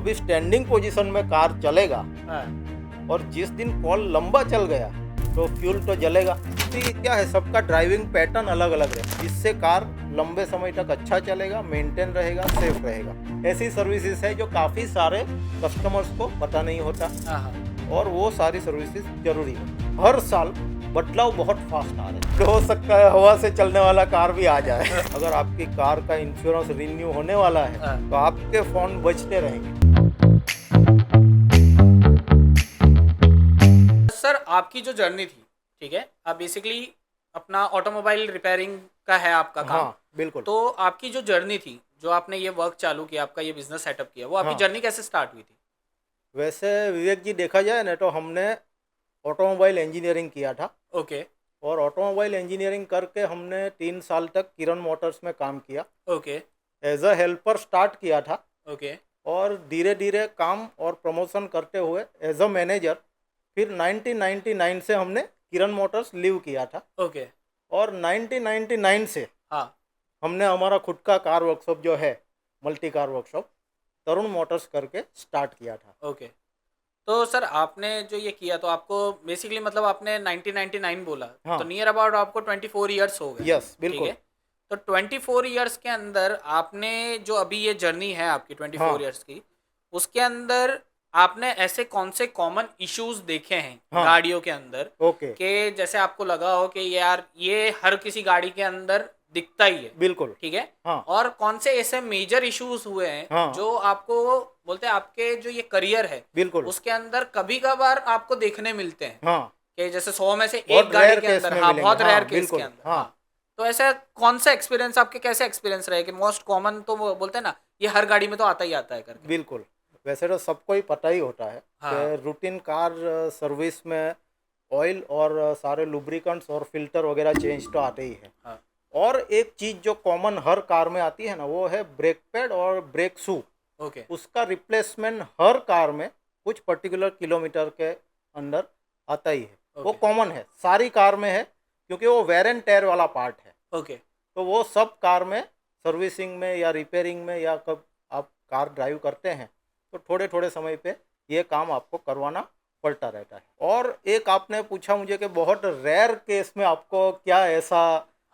अभी standing position में car चलेगा हाँ, और जिस दिन कॉल लंबा चल गया तो फ्यूल तो जलेगा। तो ये क्या है, सबका ड्राइविंग पैटर्न अलग अलग है, जिससे कार लंबे समय तक अच्छा चलेगा, मेंटेन रहेगा, सेफ रहेगा। ऐसी सर्विसेज है जो काफ़ी सारे कस्टमर्स को पता नहीं होता हाँ, हाँ। और वो सारी सर्विसेज जरूरी है। हर साल बदलाव बहुत फास्ट आ रहे हैं, तो हो सकता है हवा से चलने वाला कार भी आ जाए। अगर आपकी कार का इंश्योरेंस रिन्यू होने वाला है हाँ। तो आपके फोन बजते रहेंगे। सर आपकी जो जर्नी थी, ठीक है, आप बेसिकली अपना ऑटोमोबाइल रिपेयरिंग का है आपका काम। हाँ बिल्कुल। तो आपकी जो जर्नी थी, जो आपने ये वर्क चालू किया, आपका ये बिजनेस सेटअप किया, वो आपकी हाँ, जर्नी कैसे स्टार्ट हुई थी? वैसे विवेक जी देखा जाए ना तो हमने ऑटोमोबाइल इंजीनियरिंग किया था ओके, और ऑटोमोबाइल इंजीनियरिंग करके हमने 3 साल तक किरण मोटर्स में काम किया। Okay, as a helper start किया था ओके, और धीरे धीरे काम और प्रमोशन करते हुए एज अ मैनेजर फिर 1999 से हमने किरण मोटर्स लीव किया था ओके। और 1999 से हाँ, हमने हमारा खुद का कार वर्कशॉप जो है, मल्टी कार वर्कशॉप तरुण मोटर्स करके स्टार्ट किया था। ओके। तो सर आपने जो ये किया, तो आपको बेसिकली मतलब आपने 1999 बोला, तो हाँ, नियर अबाउट आपको 24 ईयर्स हो गए। यस ठीक है। बिल्कुल। तो 24 ईयर्स के अंदर आपने जो अभी ये जर्नी है आपकी 24 हाँ, ईयर्स की, उसके अंदर आपने ऐसे कौन से कॉमन इश्यूज देखे हैं हाँ, गाड़ियों के अंदर, ओके, कि जैसे आपको लगा हो कि यार ये हर किसी गाड़ी के अंदर दिखता ही है? बिल्कुल। ठीक है। हाँ, और कौन से ऐसे मेजर इश्यूज हुए हैं हाँ, जो आपको बोलते हैं आपके जो ये करियर है बिल्कुल। उसके अंदर कभी कभार आपको देखने मिलते हैं, हाँ, कि जैसे 100 में से एक बहुत गाड़ी रेयर के केस अंदर, में हाँ मिलेंगे। बहुत रेयर हाँ, केस के बिल्कुल। अंदर, हाँ, हाँ। तो ऐसा कौन सा एक्सपीरियंस आपके, कैसे एक्सपीरियंस रहे कि मोस्ट कॉमन, तो वो बोलते हैं ना ये हर गाड़ी में तो आता ही आता है करके? बिल्कुल। वैसे तो सबको ही पता ही होता है हाँ, कि रूटीन कार सर्विस में ऑयल और सारे लुब्रिकेंट्स और फिल्टर वगैरह चेंज तो आते ही है। हाँ। और एक चीज़ जो कॉमन हर कार में आती है ना, वो है ब्रेक पैड और ब्रेक शू। ओके, उसका रिप्लेसमेंट हर कार में कुछ पर्टिकुलर किलोमीटर के अंदर आता ही है। वो ओके, कॉमन है, सारी कार में है, क्योंकि वो वेर एंड टेयर वाला पार्ट है। ओके, तो वो सब कार में सर्विसिंग में या रिपेयरिंग में या कब आप कार ड्राइव करते हैं तो थोड़े थोड़े समय पे ये काम आपको करवाना पड़ता रहता है। और एक आपने पूछा मुझे कि बहुत रेयर केस में आपको क्या ऐसा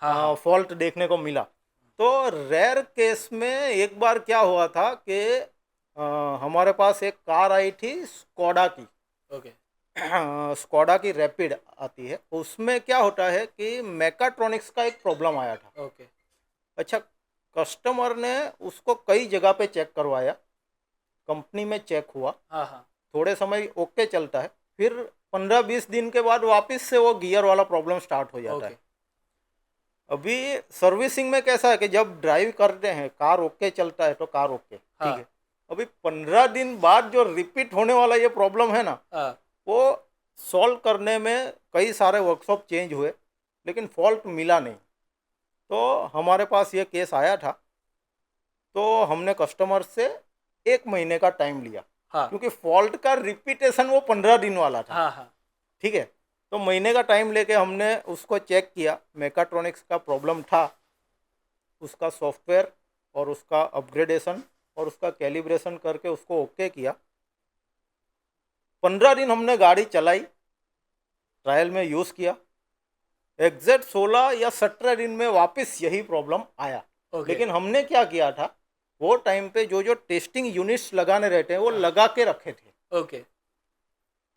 हाँ, हाँ, फॉल्ट देखने को मिला। तो रेयर केस में एक बार क्या हुआ था कि हमारे पास एक कार आई थी स्कोडा की। ओके, स्कोडा की रैपिड आती है। उसमें क्या होता है कि मैकाट्रॉनिक्स का एक प्रॉब्लम आया था। ओके, अच्छा, कस्टमर ने उसको कई जगह पे चेक करवाया, कंपनी में चेक हुआ, हाँ, हाँ, थोड़े समय ओके चलता है, फिर 15-20 दिन के बाद वापस से वो गियर वाला प्रॉब्लम स्टार्ट हो जाता ओके, है। अभी सर्विसिंग में कैसा है कि जब ड्राइव करते हैं कार ओके चलता है तो कार ओके ठीक हाँ, है। अभी 15 दिन बाद जो रिपीट होने वाला ये प्रॉब्लम है ना, हाँ, वो सॉल्व करने में कई सारे वर्कशॉप चेंज हुए लेकिन फॉल्ट मिला नहीं। तो हमारे पास ये केस आया था, तो हमने कस्टमर से 1 महीने का टाइम लिया, हाँ, क्योंकि फॉल्ट का रिपीटेशन वो 15 दिन वाला था। हाँ, हाँ, ठीक है। तो महीने का टाइम लेके हमने उसको चेक किया, मैकाट्रॉनिक्स का प्रॉब्लम था, उसका सॉफ्टवेयर और उसका अपग्रेडेशन और उसका कैलिब्रेशन करके उसको ओके किया। 15 दिन हमने गाड़ी चलाई, ट्रायल में यूज़ किया। एग्जैक्ट 16 या 17 दिन में वापस यही प्रॉब्लम आया। ओके, लेकिन हमने क्या किया था, वो टाइम पे जो जो टेस्टिंग यूनिट्स लगाने रहते हैं वो हाँ, लगा के रखे थे। ओके,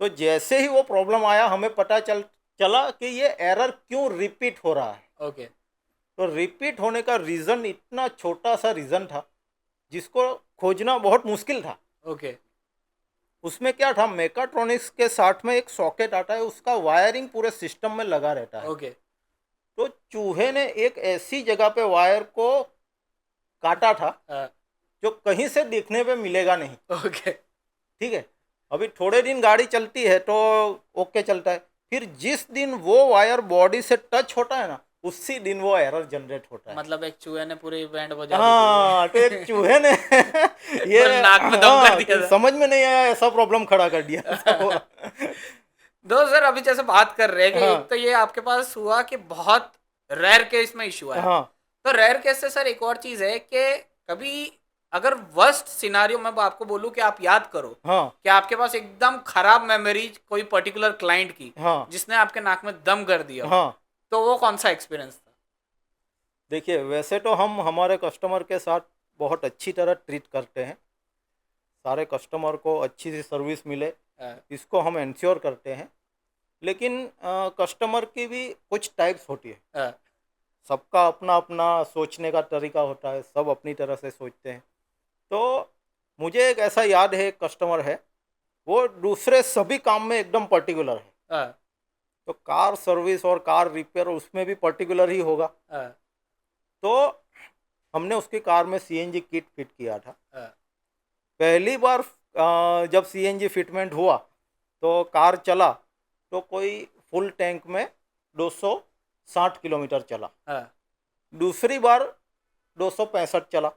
तो जैसे ही वो प्रॉब्लम आया हमें पता चला कि ये एरर क्यों रिपीट हो रहा है। ओके, तो रिपीट होने का रीज़न इतना छोटा सा रीज़न था जिसको खोजना बहुत मुश्किल था। ओके, उसमें क्या था, मेकाट्रॉनिक्स के साथ में एक सॉकेट आता है, उसका वायरिंग पूरे सिस्टम में लगा रहता है। ओके, तो चूहे ने एक ऐसी जगह पे वायर को काटा था हाँ, जो कहीं से देखने पे मिलेगा नहीं। ओके, ठीक है। अभी थोड़े दिन गाड़ी चलती है तो ओके चलता है, फिर जिस दिन वो वायर बॉडी से टच होता है ना, उसी दिन वो एरर जनरेट होता है। मतलब एक चूहे ने पूरी बैंड बजा दी हाँ, तो एक थी। चूहे ने ये पूरे नाक में दम कर दिया हाँ, था। समझ में नहीं आया, ऐसा प्रॉब्लम खड़ा कर दिया तो, दो सर, अभी जैसे बात कर रहे हैं कि एक हाँ, तो ये आपके पास हुआ कि बहुत रेयर केस में इशू आया, हाँ, तो रेयर केस से सर एक और चीज है कि कभी अगर वर्स्ट सिनारियो मैं आपको बोलूं कि आप याद करो हाँ कि आपके पास एकदम खराब मेमोरी कोई पर्टिकुलर क्लाइंट की हाँ जिसने आपके नाक में दम कर दिया हो, हाँ। तो वो कौन सा एक्सपीरियंस था? देखिए, वैसे तो हम हमारे कस्टमर के साथ बहुत अच्छी तरह ट्रीट करते हैं, सारे कस्टमर को अच्छी सी सर्विस मिले, हाँ, इसको हम इंश्योर करते हैं। लेकिन कस्टमर की भी कुछ टाइप्स होती है, हाँ, सबका अपना अपना सोचने का तरीका होता है, सब अपनी तरह से सोचते हैं। तो मुझे एक ऐसा याद है, एक कस्टमर है, वो दूसरे सभी काम में एकदम पर्टिकुलर है। हाँ, तो कार सर्विस और कार रिपेयर उसमें भी पर्टिकुलर ही होगा। हाँ, तो हमने उसकी कार में सीएनजी किट फिट किया था। हाँ, पहली बार जब सीएनजी फिटमेंट हुआ तो कार चला, तो कोई फुल टैंक में 260 किलोमीटर चला। हाँ, दूसरी बार 265 चला,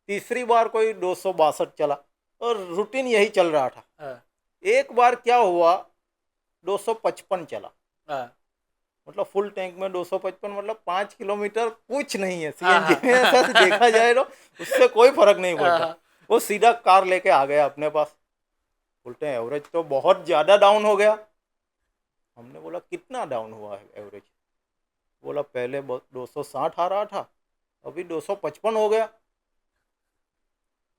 तीसरी बार कोई 262 चला, और रूटीन यही चल रहा था। हाँ, एक बार क्या हुआ, 255 चला। हाँ, मतलब फुल टैंक में 255, मतलब 5 किलोमीटर कुछ नहीं है हाँ, सीएनजी हाँ, में, ऐसा से देखा जाए तो उससे कोई फर्क नहीं हाँ, पड़ता। हाँ, वो सीधा कार लेके आ गया अपने पास। बोलते हैं एवरेज तो बहुत ज़्यादा डाउन हो गया। हमने बोला कितना डाउन हुआ है एवरेज? बोला पहले 260 आ रहा था, अभी 255 हो गया।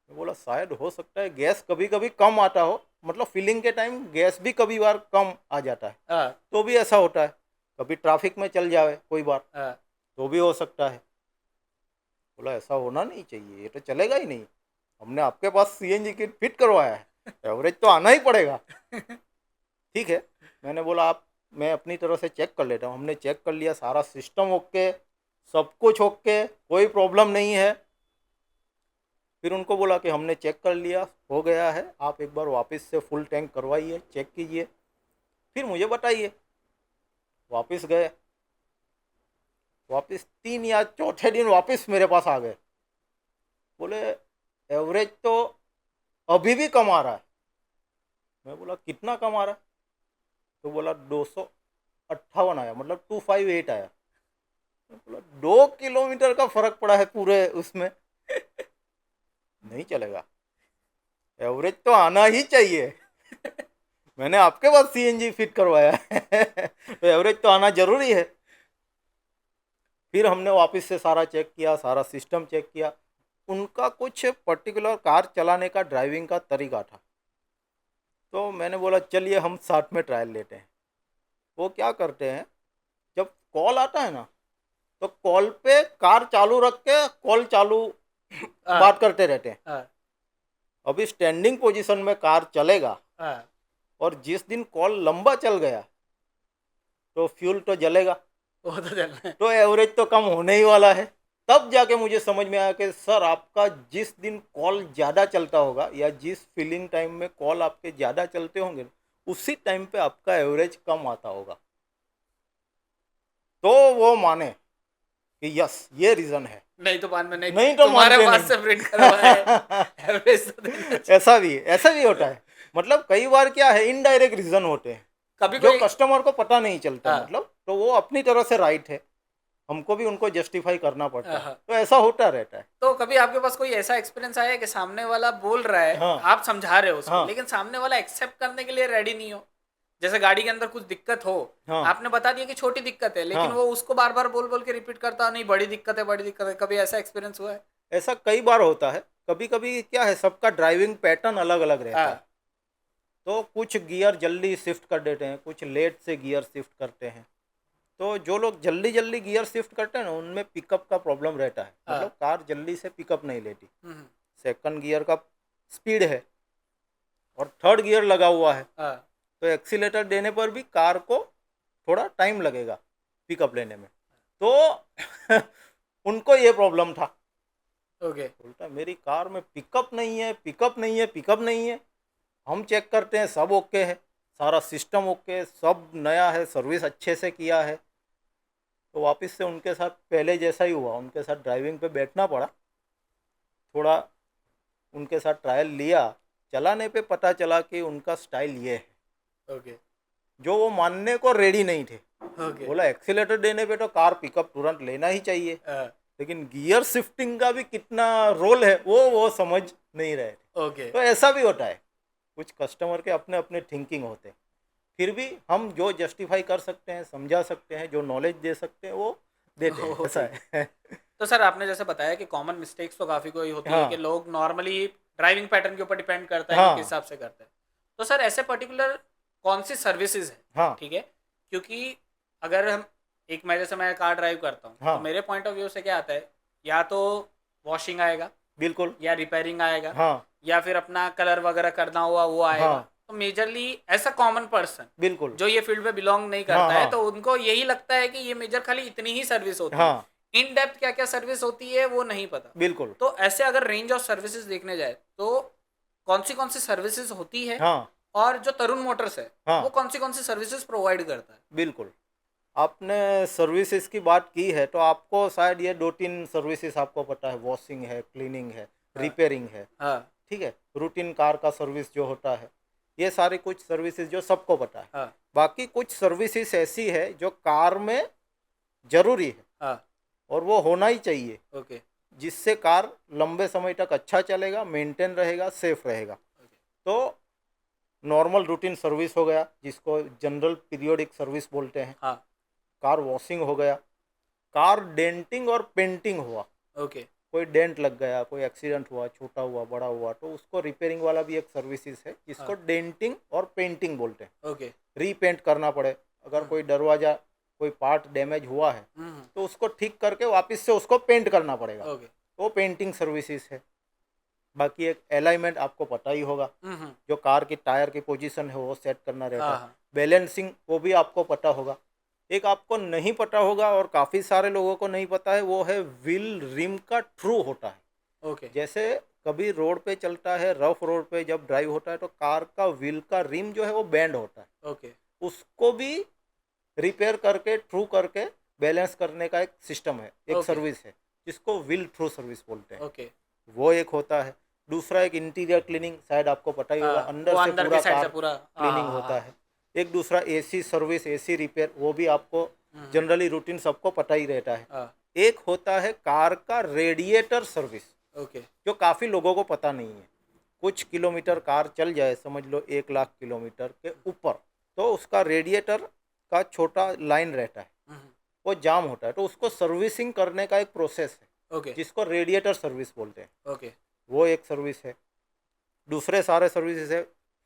मैं बोला शायद हो सकता है गैस कभी कभी कम आता हो, मतलब फिलिंग के टाइम गैस भी कभी बार कम आ जाता है, हाँ, तो भी ऐसा होता है। कभी ट्रैफिक में चल जाए कोई बार, हाँ, तो भी हो सकता है। बोला ऐसा होना नहीं चाहिए, ये तो चलेगा ही नहीं। हमने आपके पास सीएनजी किट फिट करवाया है, एवरेज तो आना ही पड़ेगा। ठीक है, मैंने बोला आप, मैं अपनी तरह से चेक कर लेता हूँ। हमने चेक कर लिया, सारा सिस्टम ओके, सब कुछ ओके, कोई प्रॉब्लम नहीं है। फिर उनको बोला कि हमने चेक कर लिया, हो गया है, आप एक बार वापस से फुल टैंक करवाइए, चेक कीजिए, फिर मुझे बताइए। वापस गए, वापस 3 या चौथे दिन वापस मेरे पास आ गए। बोले एवरेज तो अभी भी कम आ रहा है। मैं बोला कितना कम आ रहा है? तो बोला 258 आया, मतलब 258 आया। मैं बोला 2 किलोमीटर का फर्क पड़ा है पूरे उसमें, नहीं चलेगा, एवरेज तो आना ही चाहिए। मैंने आपके पास सीएनजी फिट करवाया है तो एवरेज तो आना जरूरी है। फिर हमने वापस से सारा चेक किया, सारा सिस्टम चेक किया। उनका कुछ पर्टिकुलर कार चलाने का ड्राइविंग का तरीका था, तो मैंने बोला चलिए हम साथ में ट्रायल लेते हैं। वो क्या करते हैं, जब कॉल आता है ना, तो कॉल पे कार चालू रख के कॉल चालू हाँ, बात करते रहते हैं। हाँ, अभी स्टैंडिंग पोजीशन में कार चलेगा, हाँ, और जिस दिन कॉल लंबा चल गया तो फ्यूल तो जलेगा, वो तो चलना है। तो एवरेज तो कम होने ही वाला है। तब जाके मुझे समझ में आया कि सर आपका जिस दिन कॉल ज़्यादा चलता होगा, या जिस फिलिंग टाइम में कॉल आपके ज़्यादा चलते होंगे, उसी टाइम पे आपका एवरेज कम आता होगा। तो वो माने कि यस ये रीज़न है, नहीं तो बाद में नहीं, नहीं तो तुम्हारे मानते पास से प्रिंट करवाया है, नहीं। एवरेज तो देना चाहिए। ऐसा भी होता है। मतलब कई बार क्या है, इनडायरेक्ट रीज़न होते हैं कभी जो कोई, कस्टमर को पता नहीं चलता, हाँ, मतलब तो वो अपनी तरह से राइट है, हमको भी उनको जस्टिफाई करना पड़ता हाँ, है, हाँ। तो ऐसा होता रहता है। तो कभी आपके पास कोई ऐसा एक्सपीरियंस आया है कि सामने वाला बोल रहा है, हाँ आप समझा रहे हो उसको, हाँ लेकिन सामने वाला एक्सेप्ट करने के लिए रेडी नहीं हो? जैसे गाड़ी के अंदर कुछ दिक्कत हो, हाँ आपने बता दिया कि छोटी दिक्कत है, लेकिन हाँ। वो उसको बार बार बोल बोल के रिपीट करता, नहीं बड़ी दिक्कत है, बड़ी दिक्कत है। कभी ऐसा एक्सपीरियंस हुआ है? ऐसा कई बार होता है। कभी कभी क्या है, सबका ड्राइविंग पैटर्न अलग अलग रहता है। हाँ, तो कुछ गियर जल्दी शिफ्ट कर देते हैं, कुछ लेट से गियर शिफ्ट करते हैं। तो जो लोग जल्दी जल्दी गियर शिफ्ट करते हैं ना, उनमें पिकअप का प्रॉब्लम रहता है, मतलब हाँ, कार जल्दी से पिकअप नहीं लेती। हम्म, सेकंड गियर का स्पीड है और थर्ड गियर लगा हुआ है, हाँ, तो एक्सीलेटर देने पर भी कार को थोड़ा टाइम लगेगा पिकअप लेने में। तो उनको ये प्रॉब्लम था। ओके, बोलता मेरी कार में पिकअप नहीं है, पिकअप नहीं है, पिकअप नहीं है। हम चेक करते हैं सब ओके है, सारा सिस्टम ओके, सब नया है, सर्विस अच्छे से किया है। तो वापस से उनके साथ पहले जैसा ही हुआ, उनके साथ ड्राइविंग पे बैठना पड़ा, थोड़ा उनके साथ ट्रायल लिया। चलाने पे पता चला कि उनका स्टाइल ये है, ओके, जो वो मानने को रेडी नहीं थे। ओके, बोला एक्सीलेटर देने पे तो कार पिकअप तुरंत लेना ही चाहिए, हाँ, लेकिन गियर शिफ्टिंग का भी कितना रोल है वो समझ नहीं रहे थे। ओके। तो ऐसा भी होता है, कुछ कस्टमर के अपने अपने थिंकिंग होते हैं, फिर भी हम जो जस्टिफाई कर सकते हैं, समझा सकते हैं, जो नॉलेज दे सकते हैं वो देते हैं, ऐसा ओके। है। तो सर आपने जैसे बताया कि कॉमन मिस्टेक्स तो काफ़ी कोई होती है कि हाँ लोग नॉर्मली ड्राइविंग पैटर्न के ऊपर डिपेंड करता है कि किस हाँ हिसाब से करते हैं। तो सर ऐसे पर्टिकुलर कौन सी सर्विसेज है, हाँ ठीक है, क्योंकि अगर हम एक मैं जैसे मैं कार ड्राइव करता हूँ तो हाँ मेरे पॉइंट ऑफ व्यू से क्या आता है, या तो वॉशिंग आएगा बिल्कुल। या रिपेयरिंग आएगा हाँ या फिर अपना कलर वगैरह करना हुआ वो आएगा। हाँ तो मेजरली ऐसा कॉमन पर्सन बिल्कुल। जो ये फील्ड में बिलोंग नहीं हाँ करता है हाँ तो उनको यही लगता है कि ये मेजर खाली इतनी ही सर्विस होती है, हाँ इन डेप्थ क्या क्या सर्विस होती है वो नहीं पता। बिल्कुल। तो ऐसे अगर रेंज ऑफ सर्विसेज देखने जाए तो कौन सी सर्विसेज होती है, हाँ और जो तरुण मोटर्स है वो हाँ कौन सी सर्विसेज प्रोवाइड करता है? बिल्कुल। आपने सर्विसेज की बात की है तो आपको शायद ये 2-3 सर्विसेज आपको पता है, वॉशिंग है, क्लीनिंग है, हाँ रिपेयरिंग है, हाँ ठीक है, रूटीन कार का सर्विस जो होता है, ये सारी कुछ सर्विसेज जो सबको पता है। हाँ बाकी कुछ सर्विसेज ऐसी है जो कार में ज़रूरी है हाँ। और वो होना ही चाहिए, ओके जिससे कार लंबे समय तक अच्छा चलेगा, मेंटेन रहेगा, सेफ रहेगा। ओके। तो नॉर्मल रूटीन सर्विस हो गया, जिसको जनरल पीरियोडिक सर्विस बोलते हैं। हाँ कार वॉशिंग हो गया, कार डेंटिंग और पेंटिंग हुआ, ओके कोई डेंट लग गया, कोई एक्सीडेंट हुआ, छोटा हुआ, बड़ा हुआ, तो उसको रिपेयरिंग वाला भी एक सर्विसेज है, जिसको हाँ डेंटिंग और पेंटिंग बोलते हैं। ओके। रीपेंट करना पड़े, अगर कोई दरवाज़ा कोई पार्ट डैमेज हुआ है हम्म। तो उसको ठीक करके वापस से उसको पेंट करना पड़ेगा, ओके। तो पेंटिंग सर्विसेज है। बाकी एक अलाइनमेंट आपको पता ही होगा, हम्म। जो कार की टायर की पोजीशन है वो सेट करना रहता हाँ है। हाँ बैलेंसिंग वो भी आपको पता होगा। एक आपको नहीं पता होगा और काफ़ी सारे लोगों को नहीं पता है, वो है व्हील रिम का थ्रू होता है। ओके जैसे कभी रोड पे चलता है, रफ रोड पे जब ड्राइव होता है तो कार का व्हील का रिम जो है वो बैंड होता है, ओके उसको भी रिपेयर करके थ्रू करके बैलेंस करने का एक सिस्टम है, एक ओके सर्विस है, जिसको व्हील थ्रू सर्विस बोलते हैं। ओके। वो एक होता है। दूसरा एक इंटीरियर क्लीनिंग, शायद आपको पता ही होगा, हाँ वो अंदर से अंदर की पूरा साइड से कार पूरा। हाँ क्लीनिंग हाँ होता हाँ। है। एक दूसरा एसी सर्विस, एसी रिपेयर, वो भी आपको हम्म। जनरली रूटीन सबको पता ही रहता है। हाँ एक होता है कार का रेडिएटर सर्विस, ओके जो काफ़ी लोगों को पता नहीं है। कुछ किलोमीटर कार चल जाए, समझ लो 1 लाख किलोमीटर के ऊपर, तो उसका रेडिएटर का छोटा लाइन रहता है, हम्म। वो जाम होता है, तो उसको सर्विसिंग करने का एक प्रोसेस है, ओके जिसको रेडिएटर सर्विस बोलते हैं। ओके वो एक सर्विस है। दूसरे सारे सर्विसेज है,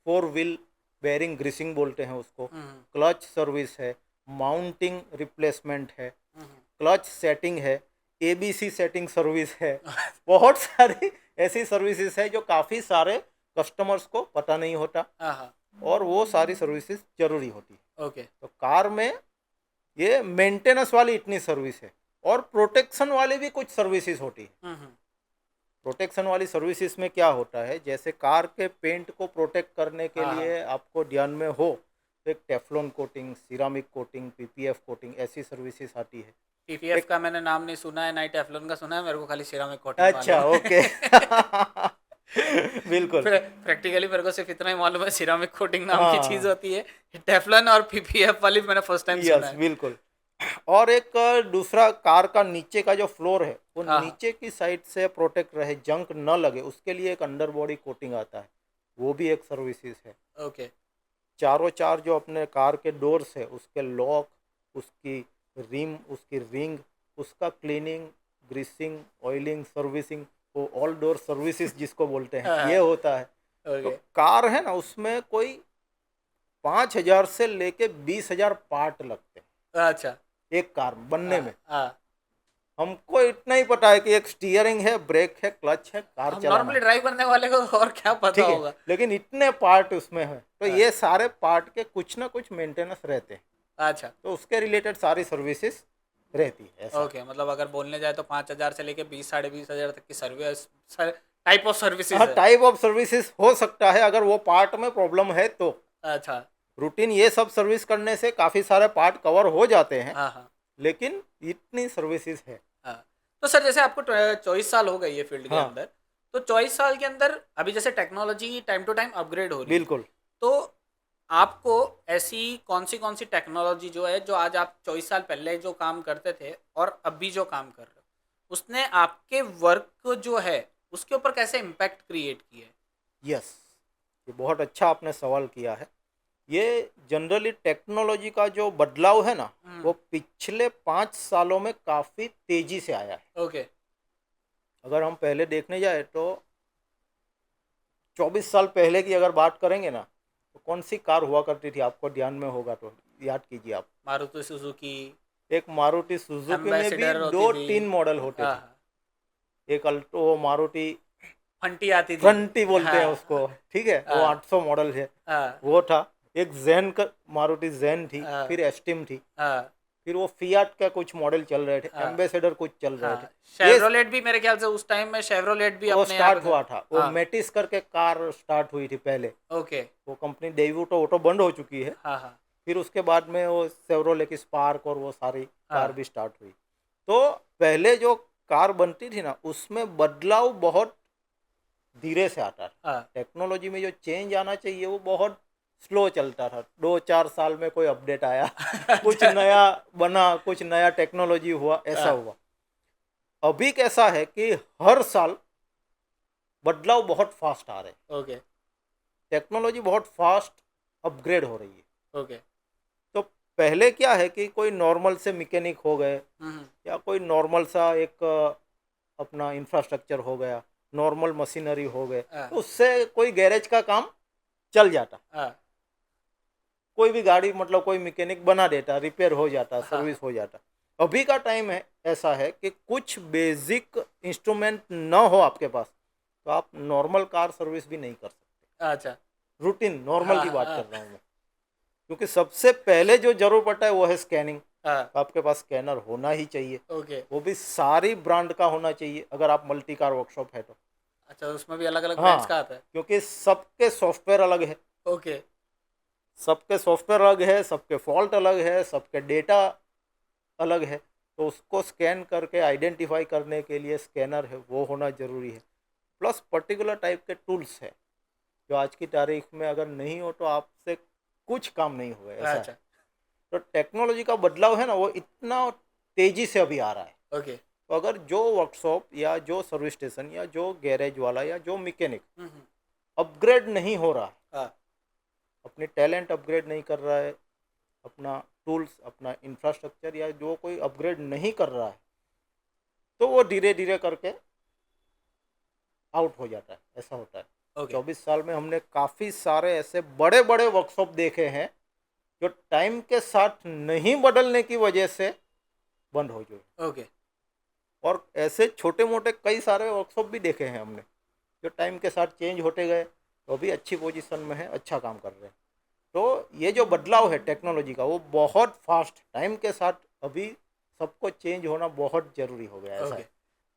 4 व्हील बेयरिंग ग्रीसिंग बोलते हैं उसको, हम्म क्लच सर्विस है, माउंटिंग रिप्लेसमेंट है, हम्म। क्लच सेटिंग है, एबीसी सेटिंग सर्विस है। बहुत सारी ऐसी सर्विसेज है जो काफ़ी सारे कस्टमर्स को पता नहीं होता, हाँ हाँ। और वो सारी सर्विसेज जरूरी होती है। ओके तो कार में ये मेंटेनेंस वाली इतनी सर्विस है, और प्रोटेक्शन वाली भी कुछ सर्विसेज होती है। हम्म। प्रोटेक्शन वाली सर्विसेज में क्या होता है, जैसे कार के पेंट को प्रोटेक्ट करने के हाँ हाँ। लिए आपको ध्यान में हो, तो एक Teflon coating, ceramic coating, PPF coating, ऐसी सर्विसेज आती है। पीपीएफ एक का मैंने नाम नहीं सुना है, ना ही टेफ्लॉन का सुना है, मेरे को खाली सिरामिक कोटिंग अच्छा, मालूम ओके। है। बिल्कुल। प्रैक्टिकली मेरे को सिर्फ इतना ही मालूम है, सिरामिक कोटिंग नाम की चीज हाँ, होती है। टेफ्लॉन और पीपीएफ वाली मैंने फर्स्ट टाइम सुना यस है। बिल्कुल। और एक दूसरा, कार का नीचे का जो फ्लोर है वो हाँ हाँ। नीचे की साइड से प्रोटेक्ट रहे, जंक न लगे, उसके लिए एक अंडर बॉडी कोटिंग आता है, वो भी एक सर्विसेज है। ओके चारों चार जो अपने कार के डोर्स है, उसके लॉक, उसकी रिम, उसकी रिंग, उसका क्लीनिंग, ग्रीसिंग, ऑयलिंग, सर्विसिंग, वो ऑल डोर सर्विसेज जिसको बोलते हैं, हाँ ये होता है। तो ओके कार है ना, उसमें कोई 5,000 से लेके 20,000 पार्ट लगते हैं अच्छा। एक कार बनने में। हाँ हमको इतना ही पता है कि एक स्टीयरिंग है, ब्रेक है, क्लच है, कार हम चलाना नॉर्मली है, ड्राइव करने वाले को और क्या पता ठीक है, होगा। लेकिन इतने पार्ट उसमें है, तो हाँ, ये सारे पार्ट के कुछ ना कुछ मेंटेनेंस रहते हैं, अच्छा तो उसके रिलेटेड सारी सर्विसेज रहती है, ऐसा। ओके। मतलब अगर बोलने जाए तो 5,000 से लेके 20-20,000 तक की सर्विस, टाइप ऑफ सर्विसेज हाँ, है। टाइप ऑफ सर्विसेज हो सकता है, अगर वो पार्ट में प्रॉब्लम है तो। अच्छा। रूटीन ये सब सर्विस करने से काफ़ी सारे पार्ट कवर हो जाते हैं, हाँ हाँ लेकिन इतनी सर्विसेज है। हाँ। तो सर जैसे आपको 24 साल हो गई है फील्ड के हाँ अंदर, तो 24 साल के अंदर अभी जैसे technology time to time upgrade हो रही है, बिल्कुल। तो आपको ऐसी कौन सी टेक्नोलॉजी जो है, जो आज आप 24 साल पहले जो काम करते थे और अभी जो काम कर रहे हो, उसने आपके वर्क जो है उसके ऊपर कैसे इम्पैक्ट क्रिएट किया है? यस, ये बहुत अच्छा आपने सवाल किया है। ये जनरली टेक्नोलॉजी का जो बदलाव है ना, वो पिछले 5 सालों में काफ़ी तेज़ी से आया है। ओके। अगर हम पहले देखने जाए तो 24 साल पहले की अगर बात करेंगे ना, तो कौन सी कार हुआ करती थी, आपको ध्यान में होगा तो याद कीजिए आप। मारुति सुजुकी, एक मारुति सुजुकी में भी एम्बेसडर होती दो थी। तीन मॉडल होते हाँ थे। हाँ, एक अल्टो मारुति फंटी आती थी। फ्रंटी बोलते हैं उसको, हाँ ठीक है, वो हाँ 800 मॉडल है, हाँ वो था। एक जैन का मारुति जैन थी, हाँ फिर एस्टिम थी, हाँ फिर वो फियाट का कुछ मॉडल चल रहे थे, हाँ एम्बेसडर कुछ चल रहे थे। हाँ। ये शेवरोलेट भी मेरे ख्याल से उस टाइम में शेवरोलेट भी वो अपने यहाँ स्टार्ट पे था। हुआ था, वो हाँ। मेटिस करके कार स्टार्ट हुई थी पहले। ओके। वो कंपनी डेव्यूटो ऑटो बंद हो चुकी है। हाँ हाँ फिर उसके बाद में वो सेवरोले की स्पार्क और वो सारी कार हाँ भी स्टार्ट हुई। तो पहले जो कार बनती थी ना, उसमें बदलाव बहुत धीरे से आता था। हाँ। टेक्नोलॉजी में जो चेंज आना चाहिए वो बहुत स्लो चलता था। 2-4 साल में कोई अपडेट आया, कुछ अच्छा। नया बना, कुछ नया टेक्नोलॉजी हुआ, ऐसा हाँ। हुआ। अभी कैसा है कि हर साल बदलाव बहुत फास्ट आ रहे हैं। ओके टेक्नोलॉजी बहुत फास्ट अपग्रेड हो रही है। ओके। तो पहले क्या है कि कोई नॉर्मल से मैकेनिक हो गए, हम्म। या कोई नॉर्मल सा एक अपना इंफ्रास्ट्रक्चर हो गया, नॉर्मल मशीनरी हो गए, हाँ तो उससे कोई गैरेज का काम चल जाता। हाँ कोई भी गाड़ी मतलब कोई मैकेनिक बना देता, रिपेयर हो जाता, हाँ सर्विस हो जाता। अभी का टाइम है ऐसा है कि कुछ बेसिक इंस्ट्रूमेंट ना हो आपके पास, तो आप नॉर्मल कार सर्विस भी नहीं कर सकते। अच्छा। रूटीन नॉर्मल हाँ की बात कर हाँ रहा हूँ मैं। क्योंकि सबसे पहले जो जरूर पड़ता है वो है स्कैनिंग। हाँ। आपके पास स्कैनर होना ही चाहिए, ओके। वो भी सारी ब्रांड का होना चाहिए अगर आप मल्टी कार वर्कशॉप है तो। अच्छा, उसमें भी अलग अलग ब्रांड्स हाँ, का आता है। क्योंकि सबके सॉफ्टवेयर अलग है, ओके। सबके सॉफ्टवेयर अलग है, सबके फॉल्ट अलग है, सबके डेटा अलग है। तो उसको स्कैन करके आइडेंटिफाई करने के लिए स्कैनर है, वो होना ज़रूरी है। प्लस पर्टिकुलर टाइप के टूल्स है जो आज की तारीख में अगर नहीं हो तो आपसे कुछ काम नहीं होगा, ऐसा है। अच्छा। तो टेक्नोलॉजी का बदलाव है ना, वो इतना तेज़ी से अभी आ रहा है। ओके। तो अगर जो वर्कशॉप या जो सर्विस स्टेशन या जो गैरेज वाला या जो मैकेनिक हम्म। अपग्रेड नहीं हो रहा है, हाँ। अपने टैलेंट अपग्रेड नहीं कर रहा है, अपना टूल्स, अपना इंफ्रास्ट्रक्चर या जो कोई अपग्रेड नहीं कर रहा है, तो वो धीरे धीरे करके आउट हो जाता है, ऐसा होता है। ओके 24 साल में हमने काफ़ी सारे ऐसे बड़े बड़े वर्कशॉप देखे हैं जो टाइम के साथ नहीं बदलने की वजह से बंद हो गए। ओके। और ऐसे छोटे मोटे कई सारे वर्कशॉप भी देखे हैं हमने जो टाइम के साथ चेंज होते गए, तो अभी अच्छी पोजीशन में है, अच्छा काम कर रहे हैं। तो ये जो बदलाव है टेक्नोलॉजी का, वो बहुत फास्ट, टाइम के साथ अभी सबको चेंज होना बहुत ज़रूरी हो गया है, ऐसा ओके। है।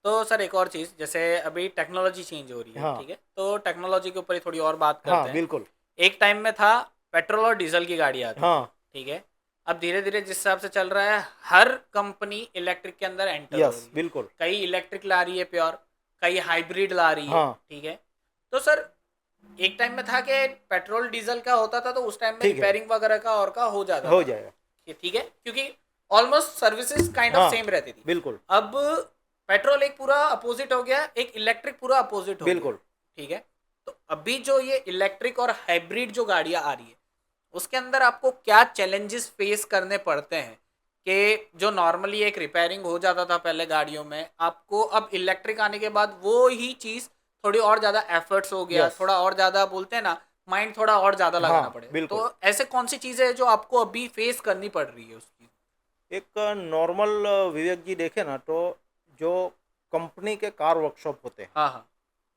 तो सर एक और चीज़, जैसे अभी टेक्नोलॉजी चेंज हो रही है, हाँ ठीक है, तो टेक्नोलॉजी के ऊपर ही थोड़ी और बात करते हाँ हैं। बिल्कुल। एक टाइम में था पेट्रोल और डीजल की गाड़ी आती थी, हाँ। ठीक है। अब धीरे धीरे जिस हिसाब से चल रहा है, हर कंपनी इलेक्ट्रिक के अंदर एंटर हो यस रही है। बिल्कुल। कई इलेक्ट्रिक ला रही है प्योर, कई हाइब्रिड ला रही है, हाँ ठीक है। तो सर एक टाइम में था कि पेट्रोल डीजल का होता था तो उस टाइम में ठीक है, रिपेयरिंग वगैरह का और का हो जाता हो था, जाएगा। ठीक है, क्योंकि ऑलमोस्ट सर्विसेज काइंड ऑफ हाँ सेम रहती थी। बिल्कुल अब पेट्रोल एक पूरा अपोजिट हो गया, एक इलेक्ट्रिक पूरा अपोजिट हो गया, बिल्कुल। ठीक है। तो अभी जो ये इलेक्ट्रिक और हाइब्रिड जो गाड़ियां आ रही है, उसके अंदर आपको क्या चैलेंजेस फेस करने पड़ते हैं कि जो नॉर्मली एक रिपेयरिंग हो जाता था पहले गाड़ियों में, आपको अब इलेक्ट्रिक आने के बाद वो ही चीज़ थोड़ी और ज़्यादा एफर्ट्स हो गया, यस। थोड़ा और ज़्यादा बोलते हैं ना, माइंड थोड़ा और ज़्यादा लगाना हाँ पड़े। बिल्कुल। तो ऐसे कौन सी चीज़ें हैं जो आपको अभी फेस करनी पड़ रही है उसकी? एक नॉर्मल विवेक जी देखे ना, तो जो कंपनी के कार वर्कशॉप होते हैं, हाँ हाँ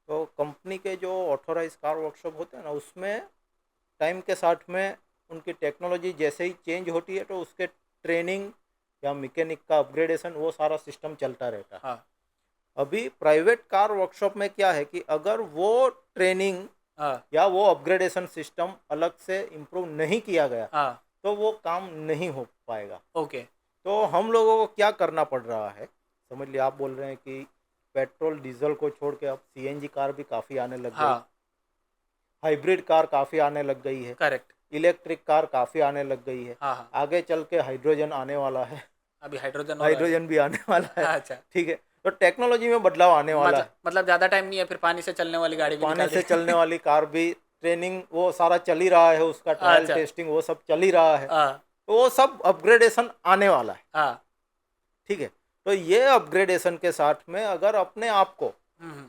तो कंपनी के जो ऑथोराइज कार वर्कशॉप होते हैं ना, उसमें टाइम के साथ में उनकी टेक्नोलॉजी जैसे ही चेंज होती है, तो उसके ट्रेनिंग या मैकेनिक का अपग्रेडेशन, वो सारा सिस्टम चलता रहता है। हाँ अभी प्राइवेट कार वर्कशॉप में क्या है कि अगर वो ट्रेनिंग हाँ या वो अपग्रेडेशन सिस्टम अलग से इम्प्रूव नहीं किया गया, हाँ। तो वो काम नहीं हो पाएगा। ओके। तो हम लोगों को क्या करना पड़ रहा है, समझ लिया, आप बोल रहे हैं कि पेट्रोल डीजल को छोड़ के अब सीएनजी कार भी काफ़ी आने लग गई, हाँ हाइब्रिड कार काफ़ी आने लग गई है, करेक्ट। इलेक्ट्रिक कार काफ़ी आने लग गई है। हाँ हाँ। आगे चल के हाइड्रोजन आने वाला है, अभी हाइड्रोजन हो रहा है। हाइड्रोजन भी आने वाला है, अच्छा। ठीक है। तो टेक्नोलॉजी में बदलाव आने वाला है। मतलब ज़्यादा टाइम नहीं है, फिर पानी से चलने वाली गाड़ी भी पानी निकाल से दी। चलने वाली कार भी, ट्रेनिंग वो सारा चल ही रहा है, उसका ट्रायल अच्छा। टेस्टिंग वो सब चल ही रहा है। हाँ तो वो सब अपग्रेडेशन आने वाला है। हाँ। ठीक है, तो ये अपग्रेडेशन के साथ में अगर अपने आप को हम्म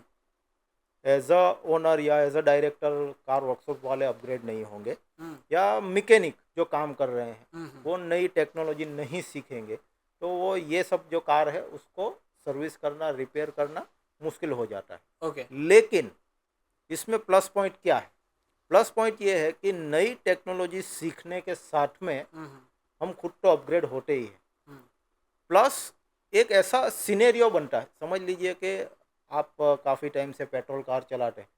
एज अ ओनर या as a director car workshop वाले अपग्रेड नहीं होंगे, हम्म या मैकेनिक जो काम कर रहे हैं हम्म। वो नई टेक्नोलॉजी नहीं सीखेंगे, तो वो ये सब जो कार है उसको सर्विस करना, रिपेयर करना मुश्किल हो जाता है। ओके। लेकिन इसमें प्लस पॉइंट क्या है? प्लस पॉइंट ये है कि नई टेक्नोलॉजी सीखने के साथ में हम खुद तो अपग्रेड होते ही हैं, हम्म प्लस एक ऐसा सिनेरियो बनता है। समझ लीजिए कि आप काफ़ी टाइम से पेट्रोल कार चलाते हैं,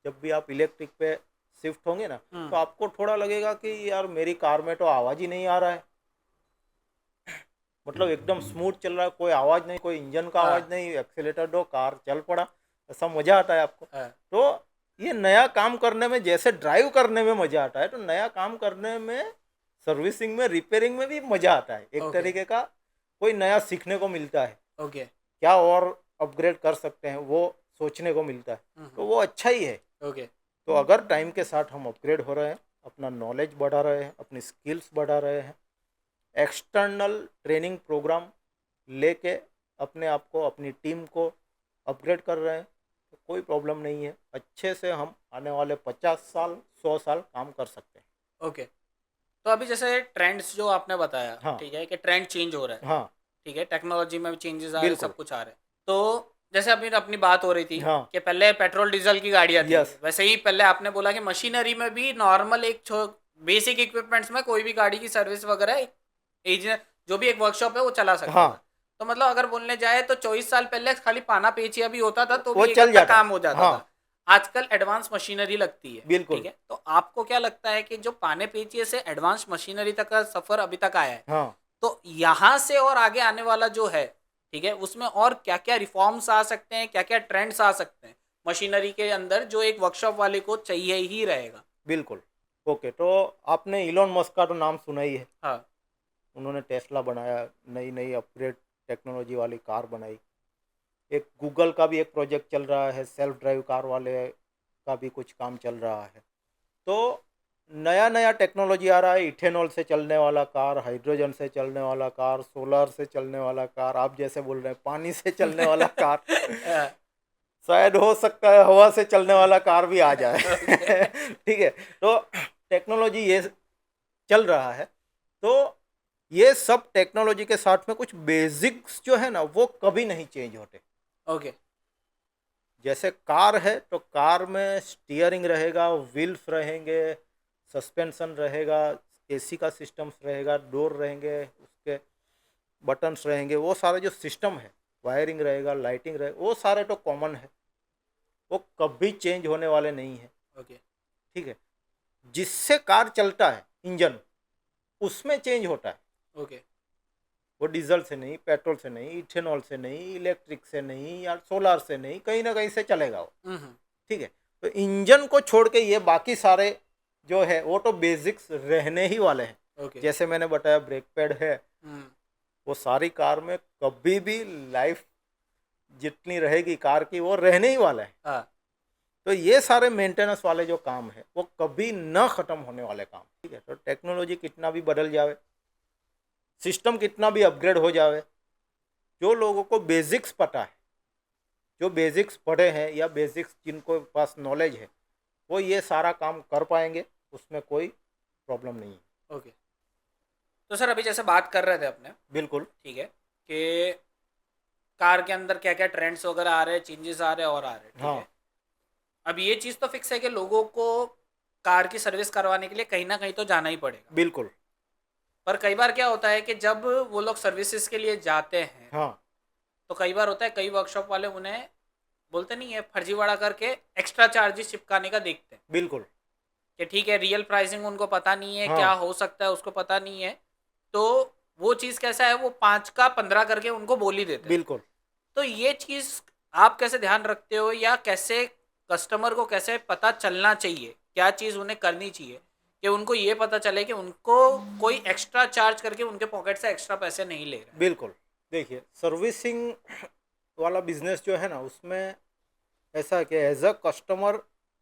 जब भी आप इलेक्ट्रिक पे शिफ्ट होंगे ना, तो आपको थोड़ा लगेगा कि यार मेरी कार में तो आवाज़ ही नहीं आ रहा है, मतलब एकदम स्मूथ चल रहा है, कोई आवाज़ नहीं, कोई इंजन का आवाज़ नहीं, एक्सीलेटर दो कार चल पड़ा, ऐसा मज़ा आता है आपको। तो ये नया काम करने में, जैसे ड्राइव करने में मज़ा आता है, तो नया काम करने में, सर्विसिंग में, रिपेयरिंग में भी मज़ा आता है। एक तरीके का कोई नया सीखने को मिलता है। ओके। क्या और अपग्रेड कर सकते हैं वो सोचने को मिलता है, तो वो अच्छा ही है। ओके। तो अगर टाइम के साथ हम अपग्रेड हो रहे हैं, अपना नॉलेज बढ़ा रहे हैं, अपनी स्किल्स बढ़ा रहे हैं, एक्सटर्नल ट्रेनिंग प्रोग्राम लेके अपने आप को, अपनी टीम को अपग्रेड कर रहे हैं, तो कोई प्रॉब्लम नहीं है। अच्छे से हम आने वाले 50 साल 100 साल काम कर सकते हैं। ओके। तो अभी जैसे ट्रेंड्स जो आपने बताया, हाँ। ठीक है, कि ट्रेंड चेंज हो रहा है, हाँ ठीक है, टेक्नोलॉजी में भी चेंजेस आ रहे हैं, बिल्कुल। सब कुछ आ रहा है। तो जैसे अभी अपनी बात हो रही थी हाँ कि पहले पेट्रोल डीजल की गाड़ियाँ थी, यस वैसे ही पहले आपने बोला कि मशीनरी में भी नॉर्मल एक बेसिक इक्विपमेंट्स में कोई भी गाड़ी की सर्विस वगैरह जो भी एक वर्कशॉप है वो चला सकता हाँ था। तो मतलब अगर बोलने जाए तो 24 साल पहले खाली पाना पेचिया भी होता था तो वो भी एक चल हद तक जाता। काम हो जाता हाँ था। आजकल एडवांस मशीनरी लगती है, बिल्कुल। ठीक है, तो आपको क्या लगता है कि जो पाने पेचिए से एडवांस मशीनरी तक का सफर अभी तक आया है, हाँ तो यहाँ से और आगे आने वाला जो है, ठीक है, उसमें और क्या क्या रिफॉर्म्स आ सकते हैं, क्या क्या ट्रेंड्स आ सकते हैं मशीनरी के अंदर, जो एक वर्कशॉप वाले को चाहिए ही रहेगा? बिल्कुल। ओके, तो आपने इलॉन मस्क का तो नाम सुना ही है। हाँ उन्होंने टेस्ला बनाया, नई नई अपग्रेड टेक्नोलॉजी वाली कार बनाई। एक गूगल का भी एक प्रोजेक्ट चल रहा है, सेल्फ ड्राइव कार वाले का भी कुछ काम चल रहा है। तो नया नया टेक्नोलॉजी आ रहा है, इथेनॉल से चलने वाला कार, हाइड्रोजन से चलने वाला कार, सोलर से चलने वाला कार, आप जैसे बोल रहे हैं पानी से चलने वाला कार, शायद हो सकता है हवा से चलने वाला कार भी आ जाए। ठीक है, तो टेक्नोलॉजी ये चल रहा है। तो ये सब टेक्नोलॉजी के साथ में कुछ बेसिक्स जो है ना वो कभी नहीं चेंज होते। ओके। जैसे कार है तो कार में स्टीयरिंग रहेगा, व्हील्स रहेंगे, सस्पेंशन रहेगा, एसी का सिस्टम्स रहेगा, डोर रहेंगे, उसके बटन्स रहेंगे, वो सारे जो सिस्टम है, वायरिंग रहेगा, लाइटिंग रहेगा, वो सारे तो कॉमन है, वो कभी चेंज होने वाले नहीं है। ओके। ठीक है, जिससे कार चलता है इंजन, उसमें चेंज होता है। ओके। वो डीजल से नहीं, पेट्रोल से नहीं, इथेनॉल से नहीं, इलेक्ट्रिक से नहीं, या सोलार से नहीं, कहीं ना कहीं से चलेगा वो। ठीक है, तो इंजन को छोड़ के ये बाकी सारे जो है वो तो बेसिक्स रहने ही वाले हैं। ओके। जैसे मैंने बताया ब्रेक पैड है, वो सारी कार में कभी भी लाइफ जितनी रहेगी कार की वो रहने ही वाला है। हाँ। तो ये सारे मेंटेनेंस वाले जो काम है वो कभी न ख़त्म होने वाले काम। ठीक है, तो टेक्नोलॉजी कितना भी बदल जावे, सिस्टम कितना भी अपग्रेड हो जावे, जो लोगों को बेसिक्स पता है, जो बेसिक्स पढ़े हैं या बेसिक्स जिनको पास नॉलेज है, वो ये सारा काम कर पाएंगे, उसमें कोई प्रॉब्लम नहीं है। ओके। तो सर अभी जैसे बात कर रहे थे अपने, बिल्कुल। ठीक है, कि कार के अंदर क्या क्या ट्रेंड्स वगैरह आ रहे हैं, चेंजेस आ रहे हैं और आ रहे हैं, ठीक हाँ है। अब ये चीज़ तो फिक्स है कि लोगों को कार की सर्विस करवाने के लिए कहीं ना कहीं तो जाना ही पड़ेगा, बिल्कुल। पर कई बार क्या होता है कि जब वो लोग सर्विसेज के लिए जाते हैं, हाँ तो कई बार होता है कई वर्कशॉप वाले उन्हें बोलते नहीं है, फर्जीवाड़ा करके एक्स्ट्रा चार्जेस चिपकाने का देखते हैं बिल्कुल। कि ठीक है, रियल प्राइसिंग उनको पता नहीं है, हाँ क्या हो सकता है उसको पता नहीं है, तो वो चीज़ कैसा है, वो 5 का 15 करके उनको बोल ही देते हैं। बिल्कुल। तो ये चीज़ आप कैसे ध्यान रखते हो, या कैसे कस्टमर को कैसे पता चलना चाहिए, क्या चीज़ उन्हें करनी चाहिए कि उनको ये पता चले कि उनको कोई एक्स्ट्रा चार्ज करके उनके पॉकेट से एक्स्ट्रा पैसे नहीं ले रहा है? बिल्कुल। देखिए, सर्विसिंग वाला बिजनेस जो है ना, उसमें ऐसा है कि एज अ कस्टमर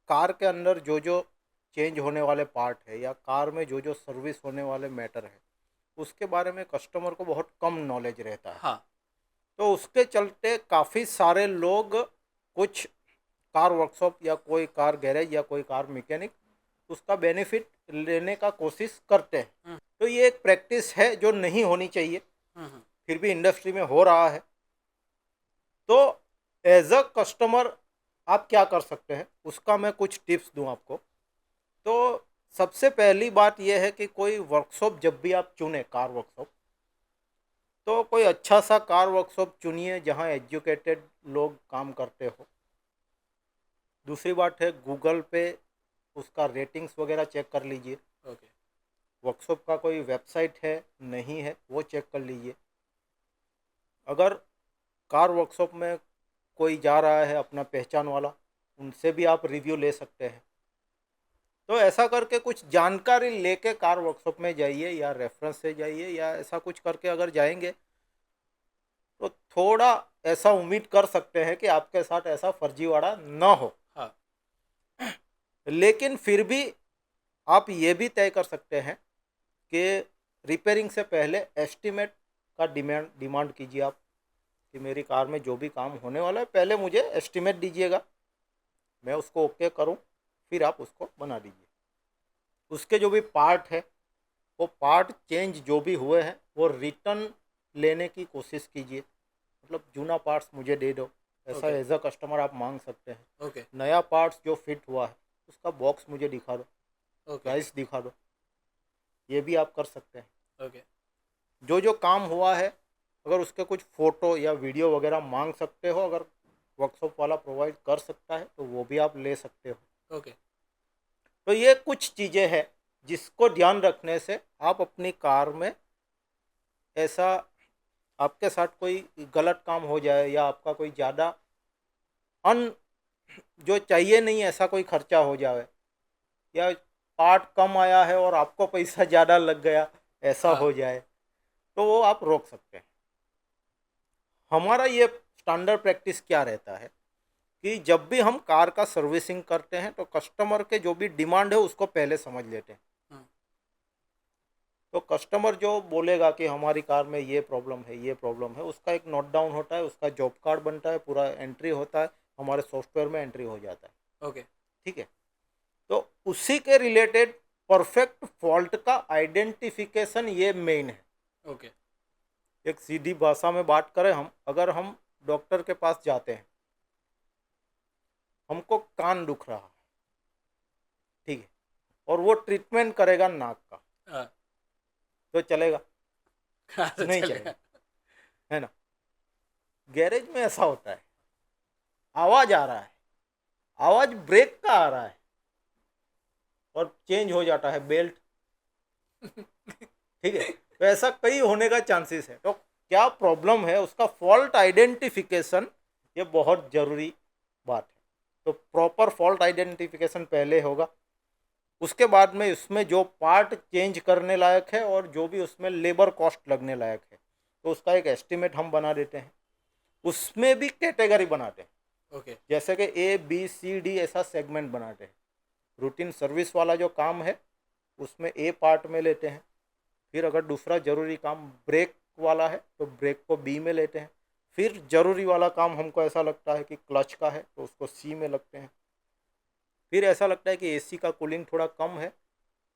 कार के अंदर जो जो चेंज होने वाले पार्ट है या कार में जो जो सर्विस होने वाले मैटर है, उसके बारे में कस्टमर को बहुत कम नॉलेज रहता है। हाँ। तो उसके चलते काफ़ी सारे लोग कुछ कार वर्कशॉप या कोई कार गैरेज या कोई कार मैकेनिक उसका बेनिफिट लेने का कोशिश करते हैं। हम्म, तो ये एक प्रैक्टिस है जो नहीं होनी चाहिए, हम्म, फिर भी इंडस्ट्री में हो रहा है। तो एज अ कस्टमर आप क्या कर सकते हैं, उसका मैं कुछ टिप्स दूं आपको। तो सबसे पहली बात यह है कि कोई वर्कशॉप जब भी आप चुने, कार वर्कशॉप, तो कोई अच्छा सा कार वर्कशॉप चुनिए जहां एजुकेटेड लोग काम करते हो। दूसरी बात है, गूगल पे उसका रेटिंग्स वगैरह चेक कर लीजिए। ओके। वर्कशॉप का कोई वेबसाइट है नहीं है वो चेक कर लीजिए। अगर कार वर्कशॉप में कोई जा रहा है अपना पहचान वाला, उनसे भी आप रिव्यू ले सकते हैं। तो ऐसा करके कुछ जानकारी लेके कार वर्कशॉप में जाइए या रेफरेंस से जाइए या ऐसा कुछ करके अगर जाएंगे तो थोड़ा ऐसा उम्मीद कर सकते हैं कि आपके साथ ऐसा फर्जीवाड़ा ना हो। हाँ। लेकिन फिर भी आप ये भी तय कर सकते हैं कि रिपेयरिंग से पहले एस्टीमेट का डिमांड डिमांड कीजिए आप, कि मेरी कार में जो भी काम होने वाला है पहले मुझे एस्टीमेट दीजिएगा, मैं उसको ओके करूं, फिर आप उसको बना दीजिए। उसके जो भी पार्ट है, वो पार्ट चेंज जो भी हुए हैं वो रिटर्न लेने की कोशिश कीजिए। मतलब जूना पार्ट्स मुझे दे दो, ऐसा ओके। एज अ कस्टमर आप मांग सकते हैं। ओके। नया पार्ट्स जो फिट हुआ है उसका बॉक्स मुझे दिखा दो, ओके। प्राइस दिखा दो, ये भी आप कर सकते हैं। ओके। जो जो काम हुआ है अगर उसके कुछ फ़ोटो या वीडियो वगैरह मांग सकते हो, अगर वर्कशॉप वाला प्रोवाइड कर सकता है तो वो भी आप ले सकते हो। ओके। तो ये कुछ चीज़ें हैं जिसको ध्यान रखने से आप अपनी कार में ऐसा, आपके साथ कोई गलत काम हो जाए या आपका कोई ज़्यादा अन जो चाहिए नहीं ऐसा कोई खर्चा हो जाए, या पार्ट कम आया है और आपको पैसा ज़्यादा लग गया, ऐसा हाँ। हो जाए, तो वो आप रोक सकते हैं। हमारा ये स्टैंडर्ड प्रैक्टिस क्या रहता है कि जब भी हम कार का सर्विसिंग करते हैं तो कस्टमर के जो भी डिमांड है उसको पहले समझ लेते हैं। हम्म, तो कस्टमर जो बोलेगा कि हमारी कार में ये प्रॉब्लम है, ये प्रॉब्लम है, उसका एक नोट डाउन होता है, उसका जॉब कार्ड बनता है, पूरा एंट्री होता है, हमारे सॉफ्टवेयर में एंट्री हो जाता है। ओके। ठीक है। तो उसी के रिलेटेड परफेक्ट फॉल्ट का आइडेंटिफिकेशन ये मेन है। ओके। एक सीधी भाषा में बात करें, हम अगर हम डॉक्टर के पास जाते हैं, हमको कान दुख रहा है, ठीक है, और वो ट्रीटमेंट करेगा नाक का, हाँ। तो चलेगा? हाँ, तो नहीं चलेगा। चलेगा, है ना। गैरेज में ऐसा होता है, आवाज आ रहा है, आवाज ब्रेक का आ रहा है और चेंज हो जाता है बेल्ट, ठीक है। तो ऐसा कई होने का चांसेस है। तो क्या प्रॉब्लम है उसका फॉल्ट आइडेंटिफिकेशन, ये बहुत ज़रूरी बात है। तो प्रॉपर फॉल्ट आइडेंटिफिकेशन पहले होगा, उसके बाद में उसमें जो पार्ट चेंज करने लायक है और जो भी उसमें लेबर कॉस्ट लगने लायक है, तो उसका एक एस्टिमेट हम बना देते हैं। उसमें भी कैटेगरी बनाते हैं, ओके। जैसे कि ए बी सी डी ऐसा सेगमेंट बनाते हैं। रूटीन सर्विस वाला जो काम है उसमें ए पार्ट में लेते हैं, फिर अगर दूसरा ज़रूरी काम ब्रेक वाला है तो ब्रेक को बी में लेते हैं, फिर ज़रूरी वाला काम हमको ऐसा लगता है कि क्लच का है तो उसको सी में लगते हैं, फिर ऐसा लगता है कि एसी का कूलिंग थोड़ा कम है,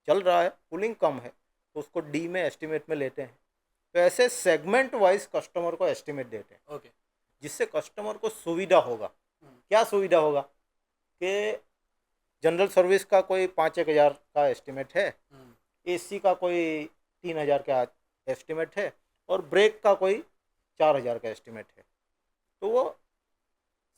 चल रहा है, कूलिंग कम है, तो उसको डी में एस्टिमेट में लेते हैं। तो ऐसे सेगमेंट वाइज कस्टमर को एस्टिमेट देते हैं, ओके। जिससे कस्टमर को सुविधा होगा। हम्म, क्या सुविधा होगा कि जनरल सर्विस का कोई 5-1 हज़ार का एस्टिमेट है, हम्म, एसी का कोई 3 हज़ार का एस्टिमेट है और ब्रेक का कोई 4 हज़ार का एस्टिमेट है, तो वो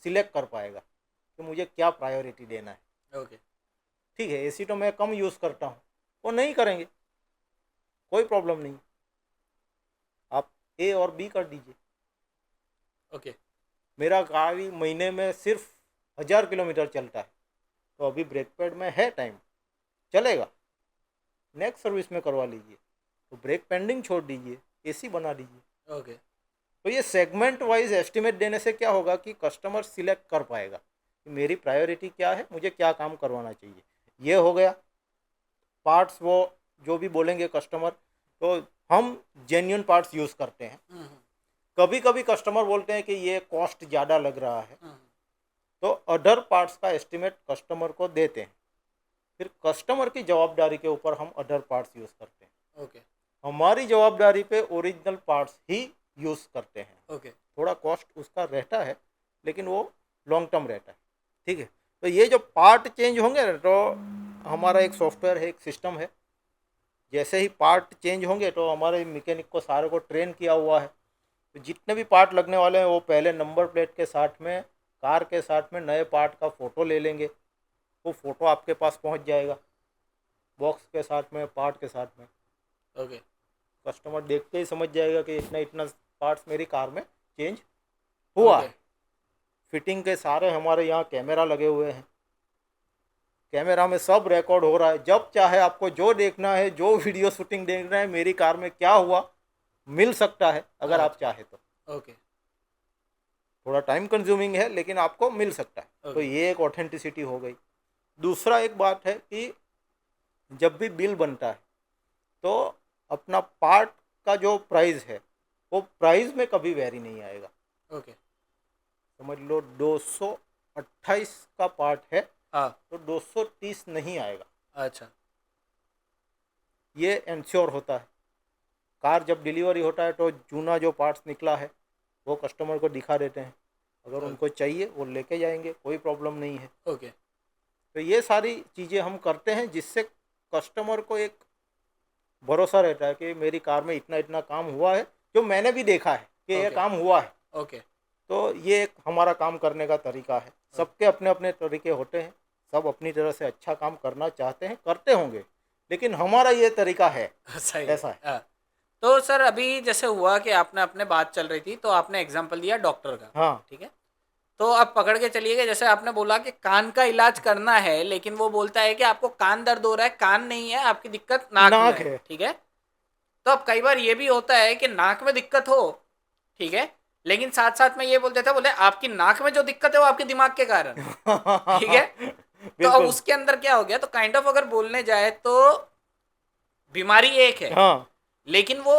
सिलेक्ट कर पाएगा कि मुझे क्या प्रायोरिटी देना है। ओके। ठीक है, एसी तो मैं कम यूज़ करता हूँ, वो नहीं करेंगे, कोई प्रॉब्लम नहीं, आप ए और बी कर दीजिए। ओके। मेरा गाड़ी महीने में सिर्फ 1000 किलोमीटर चलता है, तो अभी ब्रेक पैड में है टाइम, चलेगा, नेक्स्ट सर्विस में करवा लीजिए, तो ब्रेक पेंडिंग छोड़ दीजिए, एसी बना दीजिए। ओके। तो ये सेगमेंट वाइज एस्टिमेट देने से क्या होगा कि कस्टमर सिलेक्ट कर पाएगा कि मेरी प्रायोरिटी क्या है, मुझे क्या काम करवाना चाहिए। ये हो गया पार्ट्स, वो जो भी बोलेंगे कस्टमर, तो हम जेन्युइन पार्ट्स यूज़ करते हैं। कभी कभी कस्टमर बोलते हैं कि ये कॉस्ट ज़्यादा लग रहा है, तो अदर पार्ट्स का एस्टिमेट कस्टमर को देते हैं। फिर कस्टमर की जवाबदारी के ऊपर हम अदर पार्ट्स यूज़ करते हैं। ओके हमारी जवाबदारी पे ओरिजिनल पार्ट्स ही यूज़ करते हैं। ओके थोड़ा कॉस्ट उसका रहता है, लेकिन वो लॉन्ग टर्म रहता है। ठीक है, तो ये जो पार्ट चेंज होंगे ना, तो हमारा एक सॉफ्टवेयर है, एक सिस्टम है, जैसे ही पार्ट चेंज होंगे तो हमारे मैकेनिक को सारे को ट्रेन किया हुआ है। तो जितने भी पार्ट लगने वाले हैं वो पहले नंबर प्लेट के साथ में, कार के साथ में नए पार्ट का फ़ोटो ले लेंगे। वो फ़ोटो आपके पास पहुंच जाएगा बॉक्स के साथ में, पार्ट के साथ में। ओके कस्टमर देख के ही समझ जाएगा कि इतना इतना पार्ट्स मेरी कार में चेंज हुआ है। फिटिंग के सारे हमारे यहाँ कैमरा लगे हुए हैं, कैमरा में सब रिकॉर्ड हो रहा है। जब चाहे आपको जो देखना है, जो वीडियो शूटिंग देखना है मेरी कार में क्या हुआ, मिल सकता है अगर आप चाहे तो। ओके थोड़ा टाइम कंज्यूमिंग है लेकिन आपको मिल सकता है। तो ये एक ऑथेंटिसिटी हो गई। दूसरा एक बात है कि जब भी बिल बनता है तो अपना पार्ट का जो प्राइस है वो प्राइस में कभी वेरी नहीं आएगा। ओके समझ लो 228 का पार्ट है हाँ तो 230 नहीं आएगा। अच्छा ये इंश्योर होता है। कार जब डिलीवरी होता है तो जूना जो पार्ट्स निकला है वो कस्टमर को दिखा देते हैं, अगर उनको चाहिए वो लेके जाएंगे, कोई प्रॉब्लम नहीं है। ओके तो ये सारी चीज़ें हम करते हैं जिससे कस्टमर को एक भरोसा रहता है कि मेरी कार में इतना इतना काम हुआ है, जो मैंने भी देखा है कि ये काम हुआ है। ओके तो ये एक हमारा काम करने का तरीका है। सबके अपने अपने तरीके होते हैं, सब अपनी तरह से अच्छा काम करना चाहते हैं, करते होंगे, लेकिन हमारा ये तरीका है, सही ऐसा है। हाँ। तो सर अभी जैसे हुआ कि आपने अपने बात चल रही थी तो आपने एग्जांपल दिया डॉक्टर का, हाँ ठीक है। तो आप पकड़ के चलिएगा, जैसे आपने बोला कि कान का इलाज करना है, लेकिन वो बोलता है कि आपको कान दर्द हो रहा है, कान नहीं है, आपकी दिक्कत नाक में नाक है, है। ठीक है। तो अब कई बार ये भी होता है कि नाक में दिक्कत हो, ठीक है, लेकिन साथ साथ में ये बोल देता है, बोले आपकी नाक में जो दिक्कत है वो आपके दिमाग के कारण है, ठीक है। तो अब बिल्कुल। उसके अंदर क्या हो गया, तो काइंड ऑफ अगर बोलने जाए तो बीमारी एक है, हाँ लेकिन वो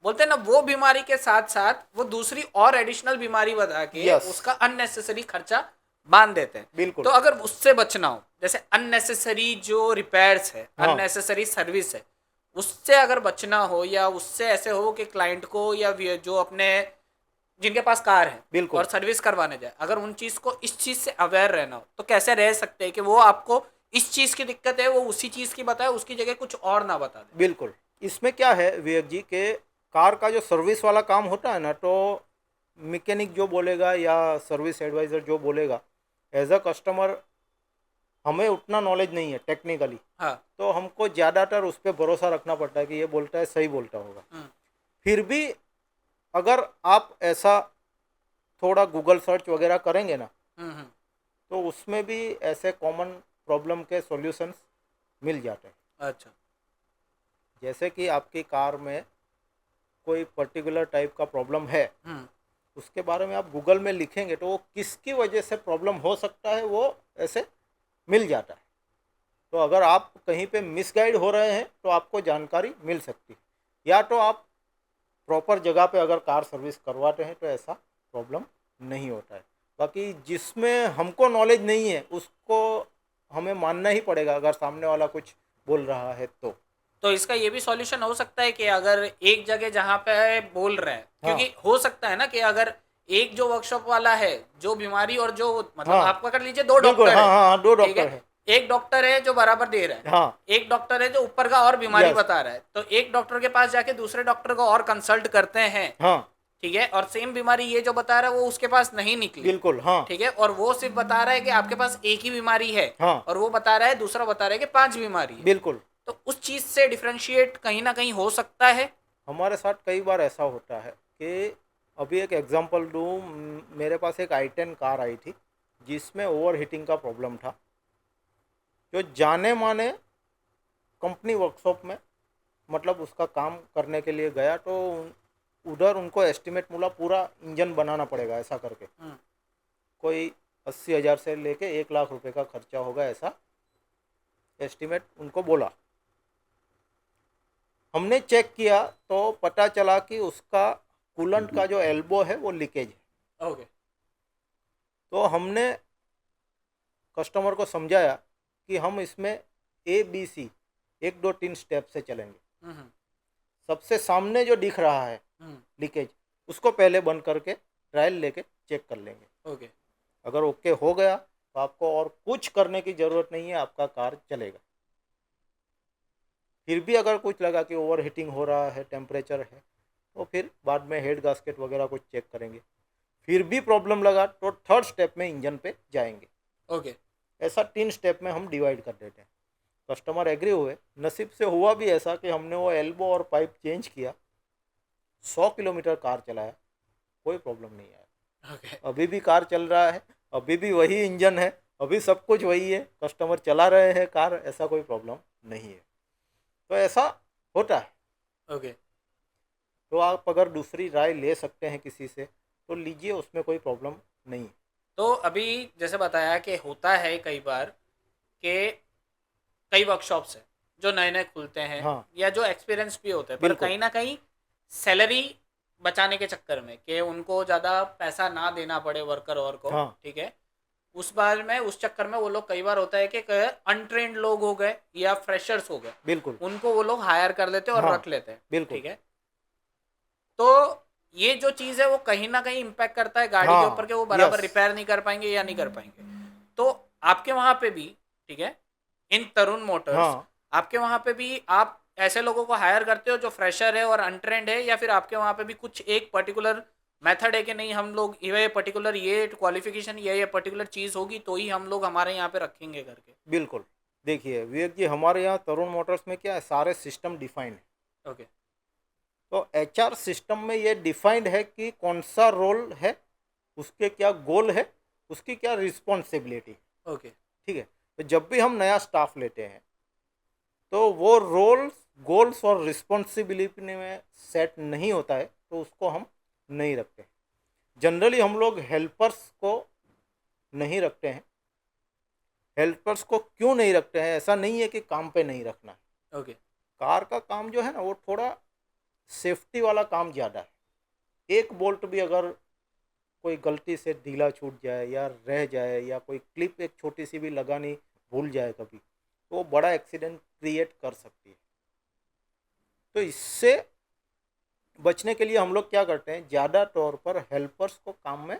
बोलते हैं ना, वो बीमारी के साथ साथ वो दूसरी और एडिशनल बीमारी बता के यस उसका अननेसेसरी खर्चा बांध देते हैं। बिल्कुल। तो अगर उससे बचना हो, जैसे अननेसेसरी जो रिपेयर्स है, हाँ अननेसेसरी सर्विस है, उससे अगर बचना हो, या उससे ऐसे हो कि क्लाइंट को या जो अपने जिनके पास कार है बिल्कुल और सर्विस करवाने जाए, अगर उन चीज को इस चीज से अवेयर रहना हो, तो कैसे रह सकते हैं कि वो आपको इस चीज की दिक्कत है वो उसी चीज की बताए, उसकी जगह कुछ और ना बता दे। बिल्कुल। इसमें क्या है विवेक जी के, कार का जो सर्विस वाला काम होता है ना, तो मैकेनिक जो बोलेगा या सर्विस एडवाइज़र जो बोलेगा, एज अ कस्टमर हमें उतना नॉलेज नहीं है टेक्निकली, हाँ तो हमको ज़्यादातर उस पर भरोसा रखना पड़ता है कि ये बोलता है सही बोलता होगा। फिर भी अगर आप ऐसा थोड़ा गूगल सर्च वगैरह करेंगे ना, तो उसमें भी ऐसे कॉमन प्रॉब्लम के सॉल्यूशंस मिल जाते हैं। अच्छा जैसे कि आपकी कार में कोई पर्टिकुलर टाइप का प्रॉब्लम है, उसके बारे में आप गूगल में लिखेंगे तो वो किसकी वजह से प्रॉब्लम हो सकता है वो ऐसे मिल जाता है। तो अगर आप कहीं पे मिसगाइड हो रहे हैं तो आपको जानकारी मिल सकती है, या तो आप प्रॉपर जगह पे अगर कार सर्विस करवाते हैं तो ऐसा प्रॉब्लम नहीं होता है। बाकी जिसमें हमको नॉलेज नहीं है उसको हमें मानना ही पड़ेगा अगर सामने वाला कुछ बोल रहा है तो इसका ये भी सॉल्यूशन हो सकता है कि अगर एक जगह जहाँ पे बोल रहे हैं, हाँ क्योंकि हो सकता है ना कि अगर एक जो वर्कशॉप वाला है जो बीमारी और जो मतलब हाँ आप पकड़ लीजिए दो बिल्कुल। डॉक्टर हाँ है, हाँ दो ठीक डॉक्टर है, है। एक डॉक्टर है जो बराबर दे रहा है, हाँ एक डॉक्टर है जो ऊपर का और बीमारी यस बता रहा है, तो एक डॉक्टर के पास जाके दूसरे डॉक्टर को और कंसल्ट करते हैं, हाँ ठीक है, और सेम बीमारी ये जो बता रहा है वो उसके पास नहीं निकली, बिल्कुल। हाँ ठीक है, और वो सिर्फ बता रहा है कि आपके पास एक ही बीमारी है, हाँ और वो बता रहा है, दूसरा बता रहा है कि 5 बीमारी है, बिल्कुल। तो उस चीज से डिफरेंशिएट कहीं ना कहीं हो सकता है। हमारे साथ कई बार ऐसा होता है कि अभी एक एग्जांपल दूँ, मेरे पास एक i10 कार आई थी जिसमें ओवर हीटिंग का प्रॉब्लम था। जो जाने माने कंपनी वर्कशॉप में मतलब उसका काम करने के लिए गया तो उधर उनको एस्टिमेट मिला पूरा इंजन बनाना पड़ेगा ऐसा करके, कोई 80,000 से लेके 1 लाख रुपए का खर्चा होगा ऐसा एस्टिमेट उनको बोला। हमने चेक किया तो पता चला कि उसका कूलेंट का जो एल्बो है वो लीकेज है। ओके। तो हमने कस्टमर को समझाया कि हम इसमें ABC 1 2 3 स्टेप से चलेंगे। सबसे सामने जो दिख रहा है लीकेज उसको पहले बंद करके ट्रायल लेके चेक कर लेंगे। ओके। अगर ओके हो गया तो आपको और कुछ करने की ज़रूरत नहीं है, आपका कार चलेगा। फिर भी अगर कुछ लगा कि ओवर हीटिंग हो रहा है, टेम्परेचर है, तो फिर बाद में हेड गास्केट वगैरह कुछ चेक करेंगे। फिर भी प्रॉब्लम लगा तो 3rd स्टेप में इंजन पे जाएंगे। ओके। ऐसा 3 स्टेप में हम डिवाइड कर देते हैं। कस्टमर एग्री हुए। नसीब से हुआ भी ऐसा कि हमने वो एल्बो और पाइप चेंज किया, 100 किलोमीटर कार चलाया, कोई प्रॉब्लम नहीं आया। ओके। अभी भी कार चल रहा है, अभी भी वही इंजन है, अभी सब कुछ वही है, कस्टमर चला रहे हैं कार, ऐसा कोई प्रॉब्लम नहीं है। तो ऐसा होता है। ओके। तो आप अगर दूसरी राय ले सकते हैं किसी से तो लीजिए, उसमें कोई प्रॉब्लम नहीं है। तो अभी जैसे बताया कि होता है कई बार कि कई वर्कशॉप्स हैं जो नए नए खुलते हैं, हाँ या जो एक्सपीरियंस भी होते हैं, पर बिल्कुल। कहीं ना कहीं सैलरी बचाने के चक्कर में कि उनको ज़्यादा पैसा ना देना पड़े वर्कर और को, हाँ ठीक है, उस बार में उस चक्कर में वो लोग कई बार होता है कि अनट्रेंड लोग हो गए या फ्रेशर्स हो गए, बिल्कुल। उनको वो लोग हायर कर लेते हैं और हाँ रख लेते हैं, बिल्कुल। ठीक है। तो ये जो चीज़ है वो कहीं ना कहीं इम्पैक्ट करता है गाड़ी के ऊपर हाँ कि वो बराबर यस। रिपेयर नहीं कर पाएंगे या नहीं कर पाएंगे। तो आपके वहाँ पे भी, ठीक है, इन तरुण मोटर्स, हाँ आपके वहाँ पे भी आप ऐसे लोगों को हायर करते हो जो फ्रेशर है और अनट्रेंड है, या फिर आपके वहाँ पे भी कुछ एक पर्टिकुलर मेथड है कि नहीं, हम लोग ये पर्टिकुलर ये क्वालिफिकेशन ये पर्टिकुलर चीज़ होगी तो ही हम लोग हमारे यहाँ पे रखेंगे करके? बिल्कुल। देखिए विवेक जी, हमारे यहाँ तरुण मोटर्स में क्या है, सारे सिस्टम डिफाइंड है। ओके। तो HR सिस्टम में ये डिफाइंड है कि कौन सा रोल है, उसके क्या गोल है, उसकी क्या रिस्पॉन्सिबिलिटी। ओके। ठीक है। तो जब भी हम नया स्टाफ लेते हैं तो वो रोल्स गोल्स और रिस्पॉन्सिबिलिटी में सेट नहीं होता है तो उसको हम नहीं रखते। जनरली हम लोग हेल्पर्स को नहीं रखते हैं। हेल्पर्स को क्यों नहीं रखते हैं, ऐसा नहीं है कि काम पे नहीं रखना है। ओके। कार का काम जो है ना वो थोड़ा सेफ्टी वाला काम ज़्यादा है। एक बोल्ट भी अगर कोई गलती से ढीला छूट जाए या रह जाए या कोई क्लिप एक छोटी सी भी लगानी भूल जाए कभी, तो वो बड़ा एक्सीडेंट क्रिएट कर सकती है। तो इससे बचने के लिए हम लोग क्या करते हैं, ज़्यादा तौर पर हेल्पर्स को काम में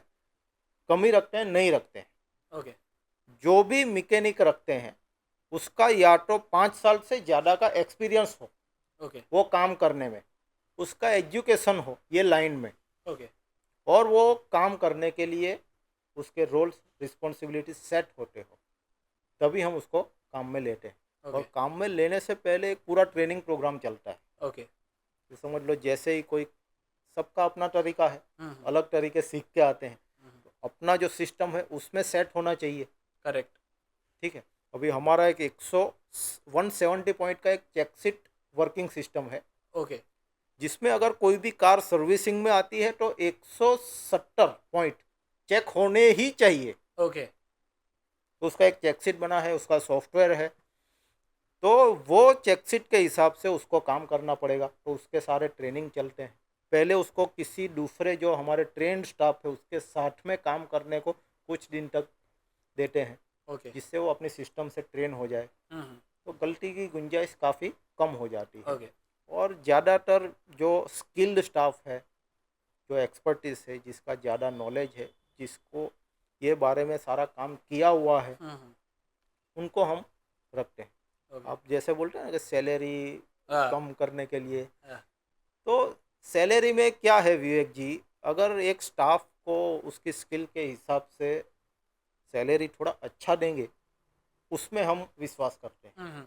कम ही रखते हैं, नहीं रखते हैं। ओके। जो भी मैकेनिक रखते हैं उसका या तो 5 साल से ज़्यादा का एक्सपीरियंस हो ओके। वो काम करने में, उसका एजुकेशन हो ये लाइन में, ओके। और वो काम करने के लिए उसके रोल्स रिस्पॉन्सिबिलिटी सेट होते हो, तभी हम उसको काम में लेते हैं। और ओके। काम में लेने से पहले एक पूरा ट्रेनिंग प्रोग्राम चलता है। ओके। तो समझ लो जैसे ही कोई, सबका अपना तरीका है, अलग तरीके सीख के आते हैं, तो अपना जो सिस्टम है उसमें सेट होना चाहिए। करेक्ट। ठीक है। अभी हमारा एक 170 पॉइंट का एक चेकसीट वर्किंग सिस्टम है, ओके। जिसमें अगर कोई भी कार सर्विसिंग में आती है तो 170 पॉइंट चेक होने ही चाहिए। ओके। तो उसका एक चेकशीट बना है, उसका सॉफ्टवेयर है, तो वो चेकशीट के हिसाब से उसको काम करना पड़ेगा। तो उसके सारे ट्रेनिंग चलते हैं। पहले उसको किसी दूसरे जो हमारे ट्रेंड स्टाफ है उसके साथ में काम करने को कुछ दिन तक देते हैं, ओके। जिससे वो अपने सिस्टम से ट्रेन हो जाए। तो गलती की गुंजाइश काफ़ी कम हो जाती है। ओके। और ज़्यादातर जो स्किल्ड स्टाफ है, जो एक्सपर्टीज है, जिसका ज़्यादा नॉलेज है, जिसको ये बारे में सारा काम किया हुआ है, उनको हम रखते हैं। ओके। आप जैसे बोलते हैं ना कि सैलरी हाँ। कम करने के लिए, हाँ। तो सैलरी में क्या है विवेक जी, अगर एक स्टाफ को उसकी स्किल के हिसाब से सैलरी थोड़ा अच्छा देंगे, उसमें हम विश्वास करते हैं।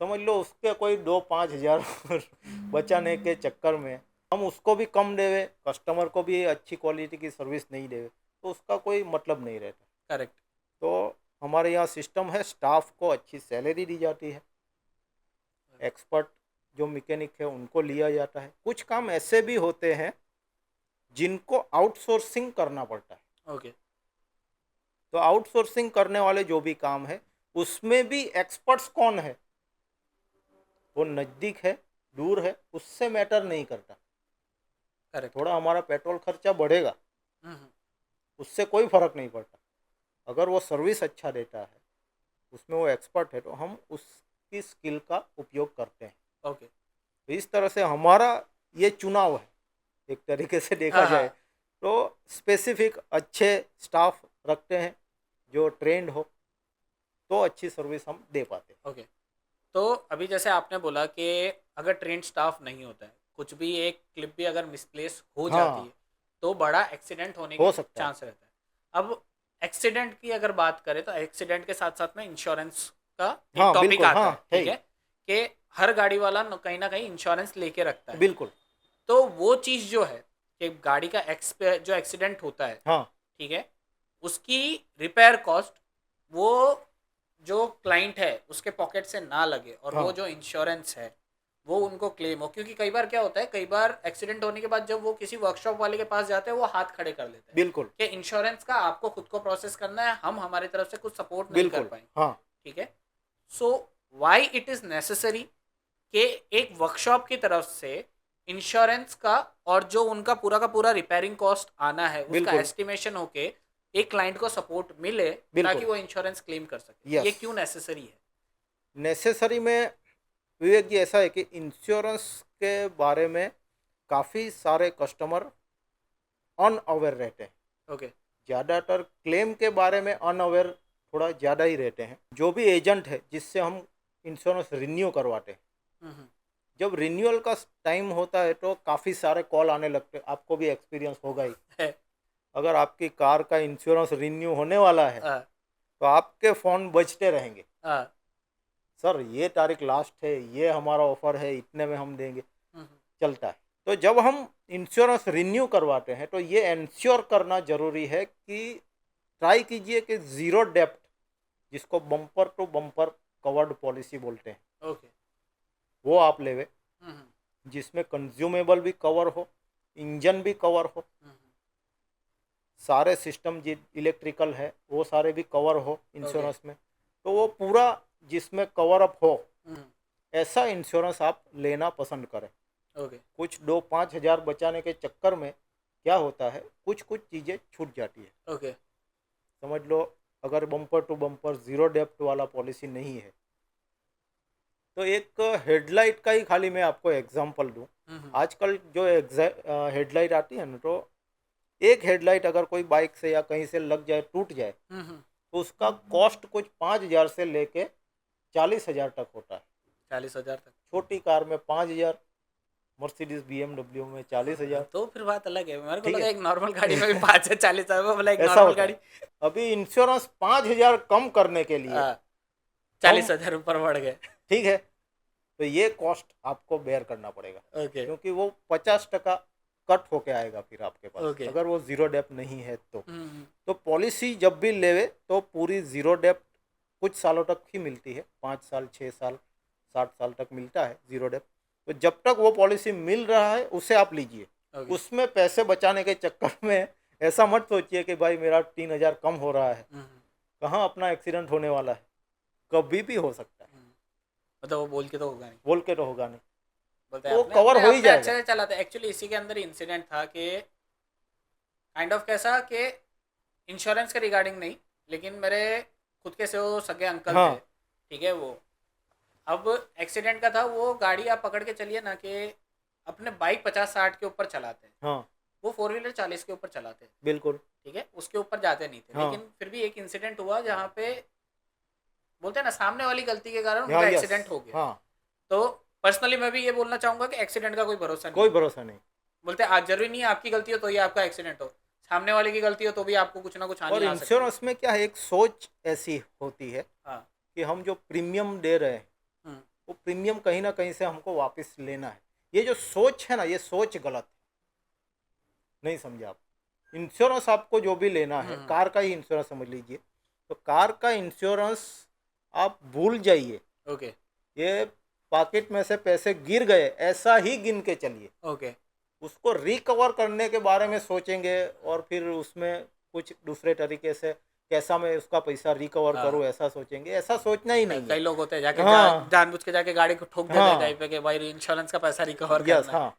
समझ लो उसके कोई 2-5 हज़ार बचाने के चक्कर में हम उसको भी कम देवे, कस्टमर को भी अच्छी क्वालिटी की सर्विस नहीं देवे, तो उसका कोई मतलब नहीं रहता। करेक्ट। तो हमारे यहाँ सिस्टम है, स्टाफ को अच्छी सैलरी दी जाती है, एक्सपर्ट जो मैकेनिक है उनको लिया जाता है। कुछ काम ऐसे भी होते हैं जिनको आउटसोर्सिंग करना पड़ता है। ओके। तो आउटसोर्सिंग करने वाले जो भी काम है उसमें भी एक्सपर्ट्स कौन है, वो नज़दीक है दूर है उससे मैटर नहीं करता। करेक्ट। थोड़ा हमारा पेट्रोल खर्चा बढ़ेगा, हम्म। उससे कोई फर्क नहीं पड़ता। अगर वो सर्विस अच्छा देता है, उसमें वो एक्सपर्ट है, तो हम उसकी स्किल का उपयोग करते हैं। ओके। तो इस तरह से हमारा ये चुनाव है, एक तरीके से देखा हाँ जाए हाँ। तो स्पेसिफिक अच्छे स्टाफ रखते हैं जो ट्रेंड हो, तो अच्छी सर्विस हम दे पाते हैं। ओके। तो अभी जैसे आपने बोला कि अगर ट्रेन स्टाफ नहीं होता है, कुछ भी एक क्लिप भी अगर मिसप्लेस हो जाती हाँ, है तो बड़ा एक्सीडेंट होने के हो सकता है। चांस रहता है। अब एक्सीडेंट की अगर बात करें तो एक्सीडेंट के साथ साथ में इंश्योरेंस का एक हाँ टॉपिक बिल्कुल, आता हाँ है, है ठीक ही, है, कि हर गाड़ी वाला कहीं ना कहीं इंश्योरेंस लेके रखता है। बिल्कुल। तो वो चीज़ जो है कि गाड़ी का जो एक्सीडेंट होता है, हाँ ठीक है, उसकी रिपेयर कॉस्ट वो जो क्लाइंट है उसके पॉकेट से ना लगे और वो हाँ जो इंश्योरेंस है वो उनको क्लेम हो। क्योंकि कई बार क्या होता है, कई बार एक्सीडेंट होने के बाद जब वो किसी वर्कशॉप वाले के पास जाते हैं वो हाथ खड़े कर लेते हैं बिल्कुल, कि इंश्योरेंस का आपको खुद को प्रोसेस करना है, हम हमारी तरफ से कुछ सपोर्ट नहीं कर बिल्कुल। पाएंगे। हाँ ठीक है। सो वाई इट इज़ नेसेसरी कि एक वर्कशॉप की तरफ से इंश्योरेंस का और जो उनका पूरा का पूरा रिपेयरिंग कॉस्ट आना है उसका बिल्कुल, एस्टिमेशन होके एक क्लाइंट को सपोर्ट मिले ताकि बिल्कुल। वो इंश्योरेंस क्लेम कर सके, ये यस, क्यों नेसेसरी है? नेसेसरी में विवेक जी ऐसा है कि इंश्योरेंस के बारे में काफ़ी सारे कस्टमर अनअवेयर रहते हैं। ओके। ज़्यादातर क्लेम के बारे में अनअवेयर थोड़ा ज़्यादा ही रहते हैं। जो भी एजेंट है जिससे हम इंश्योरेंस रिन्यू करवाते हैं, हम्म। जब रिन्यूअल का टाइम होता है तो काफ़ी सारे कॉल आने लगते हैं, आपको भी एक्सपीरियंस होगा ही। है। अगर आपकी कार का इंश्योरेंस रिन्यू होने वाला है आ, तो आपके फ़ोन बजते रहेंगे, आ, सर ये तारीख लास्ट है, ये हमारा ऑफर है, इतने में हम देंगे, हम्म, चलता है। तो जब हम इंश्योरेंस रिन्यू करवाते हैं तो ये इंश्योर करना ज़रूरी है कि ट्राई कीजिए कि ज़ीरो डेप्थ, जिसको bumper to bumper covered policy बोलते हैं, ओके। वो आप लेवे, हम्म, जिसमें कंज्यूमेबल भी कवर हो, इंजन भी कवर हो, हम्म, सारे सिस्टम जो इलेक्ट्रिकल है वो सारे भी कवर हो ओके। इंश्योरेंस में। तो वो पूरा जिसमें कवर अप हो, हम्म, ऐसा इंश्योरेंस आप लेना पसंद करें। ओके। कुछ 2-5 हज़ार बचाने के चक्कर में क्या होता है, कुछ कुछ चीज़ें छूट जाती है। ओके। समझ लो, अगर bumper to bumper zero depth वाला पॉलिसी नहीं है तो एक हेडलाइट का ही खाली मैं आपको एग्जांपल दूं। हम्म, आजकल जो हेडलाइट आती है ना, तो एक हेडलाइट अगर कोई बाइक से या कहीं से लग जाए, टूट जाए, हम्म। तो उसका कॉस्ट कुछ 5 हज़ार से लेके 40 हज़ार तक होता है। 40,000 तक? छोटी कार में 5 हज़ार, मर्सिडीज BMW में 40 हज़ार। तो फिर बात अलग है, मेरे को ठीक लगा है, एक नॉर्मल गाड़ी में भी 5 से 40 बोला एक ऐसा नॉर्मल होता गाड़ी। है। अभी इंश्योरेंस 5 हज़ार कम करने के लिए हम, 40,000 ऊपर बढ़ गए। ठीक है, तो ये कॉस्ट आपको बेयर करना पड़ेगा, ओके। क्योंकि वो 50% कट होके आएगा फिर आपके पास, ओके। अगर वो ज़ीरो डेप्थ नहीं है तो। हम्म, तो पॉलिसी जब भी लेवे तो पूरी ज़ीरो डेप्थ कुछ सालों तक ही मिलती है, 5 साल 6 साल 60 साल तक मिलता है ज़ीरो डेप्थ। तो जब तक वो पॉलिसी मिल रहा है उसे आप लीजिए। ओके। उसमें पैसे बचाने के चक्कर में ऐसा मत सोचिए कि भाई मेरा 3 हज़ार कम हो रहा है, हम्म, कहाँ अपना एक्सीडेंट होने वाला है, कभी भी हो सकता है, मतलब वो बोल के तो होगा नहीं। बोल के तो होगा नहीं, बोलते हैं वो अपने कवर अपने हो ही अपने अच्छे जाएगा। से चलाते। एक्चुअली इसी के अंदर इंसिडेंट था कि काइंड ऑफ कैसा कि इंश्योरेंस के रिगार्डिंग नहीं, लेकिन मेरे खुद के से वो सगे अंकल थे, हाँ ठीक है। वो अब एक्सीडेंट का था, वो गाड़ी आप पकड़ के चलिए ना कि अपने बाइक 50-60 के ऊपर चलाते हैं, हाँ वो 4 व्हीलर 40 के ऊपर चलाते हैं, बिल्कुल। ठीक है, उसके ऊपर जाते नहीं थे। हाँ लेकिन फिर भी एक इंसिडेंट हुआ जहाँ पे बोलते हैं ना सामने वाली गलती के कारण हाँ उनका यस, एक्सीडेंट हो गया। हाँ तो पर्सनली मैं भी ये बोलना चाहूँगा कि एक्सीडेंट का कोई भरोसा नहीं कोई है। भरोसा नहीं। बोलते हैं आज जरूरी नहीं है आपकी गलती हो तो ये आपका एक्सीडेंट हो, सामने वाले की गलती हो तो भी आपको कुछ ना कुछ हानि और आ सकती है। इंश्योरेंस में क्या है, एक सोच ऐसी होती है हाँ। कि हम जो प्रीमियम दे रहे हैं हम्म, वो प्रीमियम कहीं ना कहीं से हमको वापस लेना है। ये जो सोच है ना, ये सोच गलत है, नहीं समझे आप। इंश्योरेंस आपको जो भी लेना है, हम्म, कार का ही इंश्योरेंस समझ लीजिए, तो कार का इंश्योरेंस आप भूल जाइए। ओके। ये पॉकेट में से पैसे गिर गए ऐसा ही गिन के चलिए। ओके। उसको रिकवर करने के बारे में सोचेंगे और फिर उसमें कुछ दूसरे तरीके से कैसा मैं उसका पैसा रिकवर हाँ। करूं ऐसा सोचेंगे, ऐसा सोचना ही नहीं कई है। लोग होते हैं जाके हाँ जानबूझ के जाके गाड़ी को ठोक देते हैं हाँ कहीं पे कि भाई इंश्योरेंस का पैसा रिकवर यस करना है। हाँ,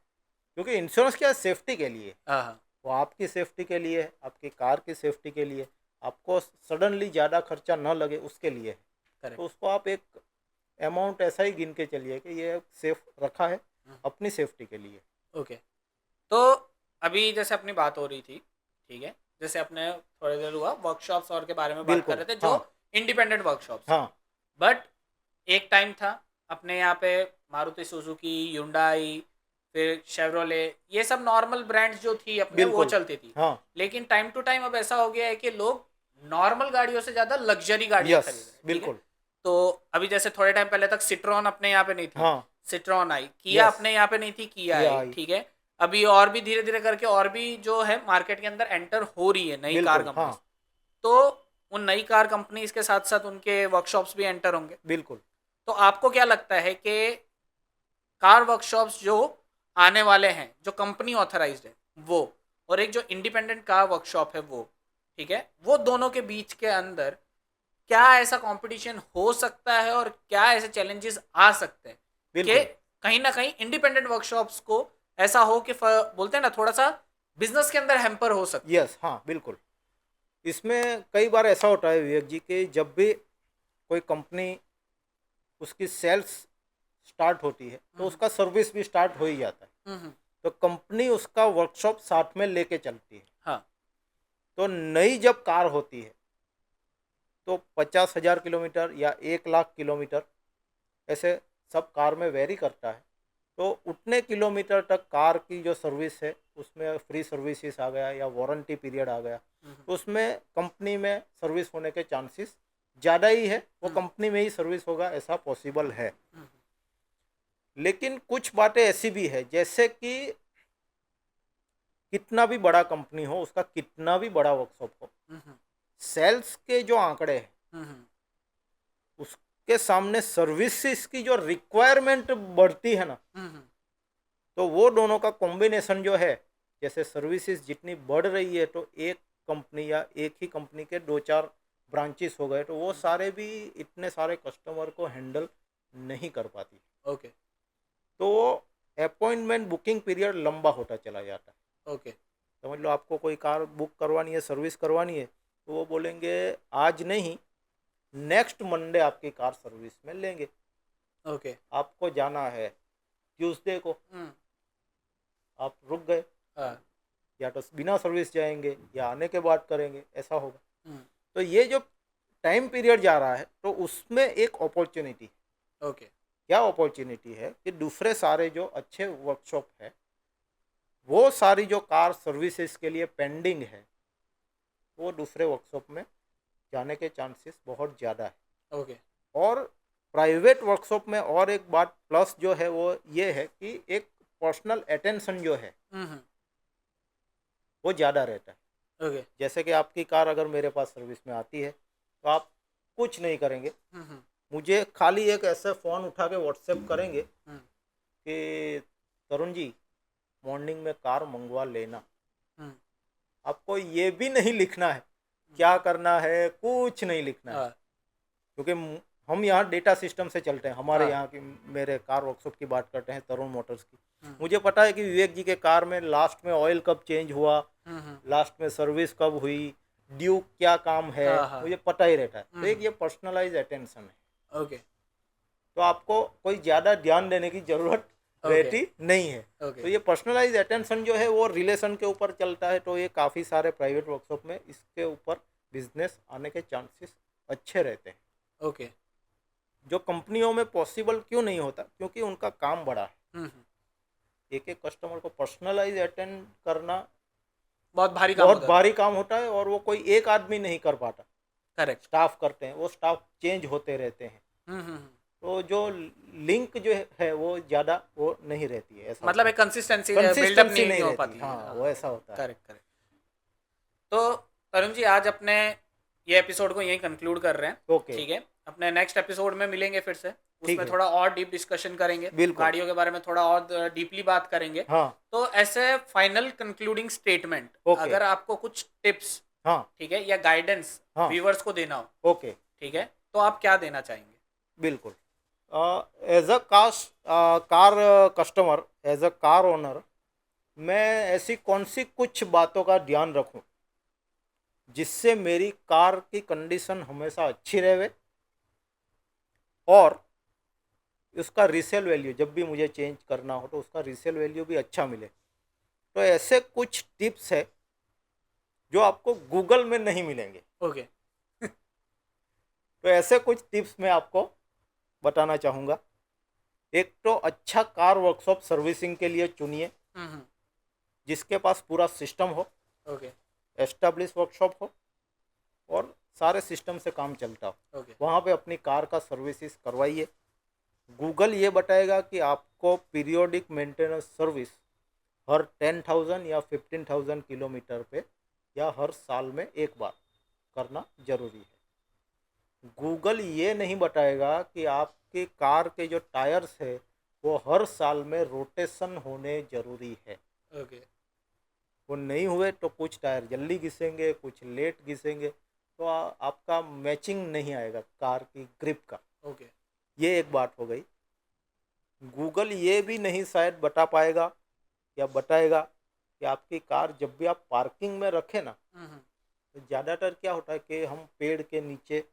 क्योंकि इंश्योरेंस क्या है, सेफ्टी के लिए। हाँ हाँ। वो आपकी सेफ्टी के लिए है, आपकी कार की सेफ्टी के लिए, आपको सडनली ज़्यादा खर्चा न लगे उसके लिए है। करेक्ट। तो उसको आप एक अमाउंट ऐसा ही गिन के चलिए कि ये सेफ रखा है अपनी सेफ्टी के लिए। ओके। तो अभी जैसे अपनी बात हो रही थी, ठीक है, जैसे अपने थोड़ी देर हुआ वर्कशॉप्स और के बारे में बात कर बिल्कुल रहे थे, जो हाँ इंडिपेंडेंट वर्कशॉप्स। हाँ बट एक टाइम था अपने यहाँ पे मारुति सुजुकी, ह्युंडई, फिर शेवरोले, ये सब नॉर्मल ब्रांड्स जो थी अपने वो बिल्कुल चलती थी। हाँ लेकिन टाइम टू टाइम अब ऐसा हो गया है कि लोग नॉर्मल गाड़ियों से ज्यादा लग्जरी गाड़ियां यस खरीद रहे हैं, ठीक है? बिल्कुल तो अभी जैसे थोड़े टाइम पहले तक सिट्रॉन अपने यहाँ पे नहीं थी, हाँ सिट्रॉन आई, किया Yes. अपने यहाँ पे नहीं थी, किया किया आई, आई। ठीक है। अभी और भी धीरे धीरे करके और भी जो है मार्केट के अंदर एंटर हो रही है नई कार बिल्कुल कंपनी। हाँ तो उन नई कार कंपनीज के साथ साथ उनके वर्कशॉप्स भी एंटर होंगे। बिल्कुल। तो आपको क्या लगता है कि कार वर्कशॉप्स जो आने वाले हैं, जो कंपनी ऑथराइज्ड है वो, और एक जो इंडिपेंडेंट कार वर्कशॉप है वो, ठीक है, वो दोनों के बीच के अंदर क्या ऐसा कंपटीशन हो सकता है और क्या ऐसे चैलेंजेस आ सकते हैं कि बिल्कुल कहीं ना कहीं इंडिपेंडेंट वर्कशॉप्स को ऐसा हो कि बोलते हैं ना थोड़ा सा बिजनेस के अंदर हैम्पर हो सकता है? यस हाँ बिल्कुल। इसमें कई बार ऐसा होता है विवेक जी कि जब भी कोई कंपनी उसकी सेल्स स्टार्ट होती है तो उसका सर्विस भी स्टार्ट हो ही जाता है। तो कंपनी उसका वर्कशॉप साथ में लेके चलती है। हाँ। तो नई जब कार होती है तो 50,000 किलोमीटर या 1 लाख किलोमीटर ऐसे सब कार में वेरी करता है। तो उतने किलोमीटर तक कार की जो सर्विस है उसमें फ्री सर्विसेज आ गया या वारंटी पीरियड आ गया, तो उसमें कंपनी में सर्विस होने के चांसेस ज़्यादा ही है, वो कंपनी में ही सर्विस होगा ऐसा पॉसिबल है। लेकिन कुछ बातें ऐसी भी है जैसे कि कितना भी बड़ा कंपनी हो, उसका कितना भी बड़ा वर्कशॉप हो, सेल्स के जो आंकड़े हैं उसके सामने सर्विसेज की जो रिक्वायरमेंट बढ़ती है ना, तो वो दोनों का कॉम्बिनेशन जो है, जैसे सर्विसेज जितनी बढ़ रही है तो एक कंपनी या एक ही कंपनी के 2-4 ब्रांचेस हो गए तो वो सारे भी इतने सारे कस्टमर को हैंडल नहीं कर पाती। ओके तो वो अपॉइंटमेंट बुकिंग पीरियड लंबा होता चला जाता है। ओके। समझ लो आपको कोई कार बुक करवानी है, सर्विस करवानी है, तो वो बोलेंगे आज नहीं नेक्स्ट मंडे आपकी कार सर्विस में लेंगे। ओके। आपको जाना है ट्यूसडे को, आप रुक गए, हाँ। या तो बिना सर्विस जाएंगे या आने के बाद करेंगे, ऐसा होगा। तो ये जो टाइम पीरियड जा रहा है तो उसमें एक अपॉर्चुनिटी, ओके। क्या अपॉर्चुनिटी है कि दूसरे सारे जो अच्छे वर्कशॉप है वो सारी जो कार सर्विसेज के लिए पेंडिंग है वो दूसरे वर्कशॉप में जाने के चांसेस बहुत ज़्यादा है। ओके। और प्राइवेट वर्कशॉप में और एक बात प्लस जो है वो ये है कि एक पर्सनल अटेंशन जो है वो ज़्यादा रहता है। ओके। जैसे कि आपकी कार अगर मेरे पास सर्विस में आती है तो आप कुछ नहीं करेंगे, मुझे खाली एक ऐसे फ़ोन उठा के व्हाट्सएप करेंगे कि तरुण जी मॉर्निंग में कार मंगवा लेना। आपको ये भी नहीं लिखना है क्या करना है, कुछ नहीं लिखना है, क्योंकि हम यहाँ डेटा सिस्टम से चलते हैं। हमारे यहाँ की मेरे कार वर्कशॉप की बात करते हैं, तरुण मोटर्स की, मुझे पता है कि विवेक जी के कार में लास्ट में ऑयल कब चेंज हुआ, लास्ट में सर्विस कब हुई, ड्यू क्या काम है, मुझे पता ही रहता है। तो एक ये पर्सनलाइज अटेंशन है। ओके। तो आपको कोई ज़्यादा ध्यान देने की ज़रूरत रहती नहीं है। तो ये पर्सनलाइज अटेंशन जो है वो रिलेशन के ऊपर चलता है। तो ये काफ़ी सारे प्राइवेट वर्कशॉप में इसके ऊपर बिजनेस आने के चांसेस अच्छे रहते हैं। ओके। जो कंपनियों में पॉसिबल क्यों नहीं होता, क्योंकि उनका काम बड़ा है। एक एक कस्टमर को पर्सनलाइज अटेंड करना बहुत भारी काम होता है और वो कोई एक आदमी नहीं कर पाता। करेक्ट। स्टाफ करते हैं, वो स्टाफ चेंज होते रहते हैं। तो जो लिंक जो है वो ज़्यादा वो नहीं रहती है, ऐसा मतलब एक कंसिस्टेंसी बिल्डअप नहीं हो पाती। हाँ वो ऐसा होता है। Correct correct. तो तरुण जी आज अपने ये एपिसोड को यहीं कंक्लूड कर रहे हैं। ओके ठीक है, अपने नेक्स्ट एपिसोड में मिलेंगे फिर से। ठीक उसमें है। थोड़ा और डीप डिस्कशन करेंगे, बिल्कुल। गाड़ियों के बारे में थोड़ा और डीपली बात करेंगे। हाँ। तो ऐसे फाइनल कंक्लूडिंग स्टेटमेंट, ओके। अगर आपको कुछ टिप्स, हाँ। ठीक है, या गाइडेंस हाँ। व्यूवर्स को देना हो, ओके। ठीक है, तो आप क्या देना चाहेंगे? बिल्कुल। As a car customer, as a car owner, मैं ऐसी कौन सी कुछ बातों का ध्यान रखूं जिससे मेरी कार की कंडीशन हमेशा अच्छी रहे और उसका रीसेल वैल्यू जब भी मुझे चेंज करना हो तो उसका रीसेल वैल्यू भी अच्छा मिले। तो ऐसे कुछ टिप्स है जो आपको गूगल में नहीं मिलेंगे। ओके। तो ऐसे कुछ टिप्स मैं आपको बताना चाहूँगा। एक तो अच्छा कार वर्कशॉप सर्विसिंग के लिए चुनिए हम्म। जिसके पास पूरा सिस्टम हो, ओके। एस्टेब्लिश वर्कशॉप हो और सारे सिस्टम से काम चलता हो। ओके। वहाँ पे अपनी कार का सर्विसेज करवाइए। गूगल ये बताएगा कि आपको पीरियोडिक मेंटेनेंस सर्विस हर 10,000 या 15,000 किलोमीटर पे या हर साल में एक बार करना जरूरी है। गूगल ये नहीं बताएगा कि आपके कार के जो टायर्स है वो हर साल में रोटेशन होने जरूरी है। ओके। वो नहीं हुए तो कुछ टायर जल्दी घिसेंगे, कुछ लेट घिसेंगे, तो आपका मैचिंग नहीं आएगा कार की ग्रिप का। ओके। ये एक बात हो गई। गूगल ये भी नहीं शायद बता पाएगा या बताएगा कि आपकी कार जब भी आप पार्किंग में रखें ना, हम्म। तो ज़्यादातर क्या होता है कि हम पेड़ के नीचे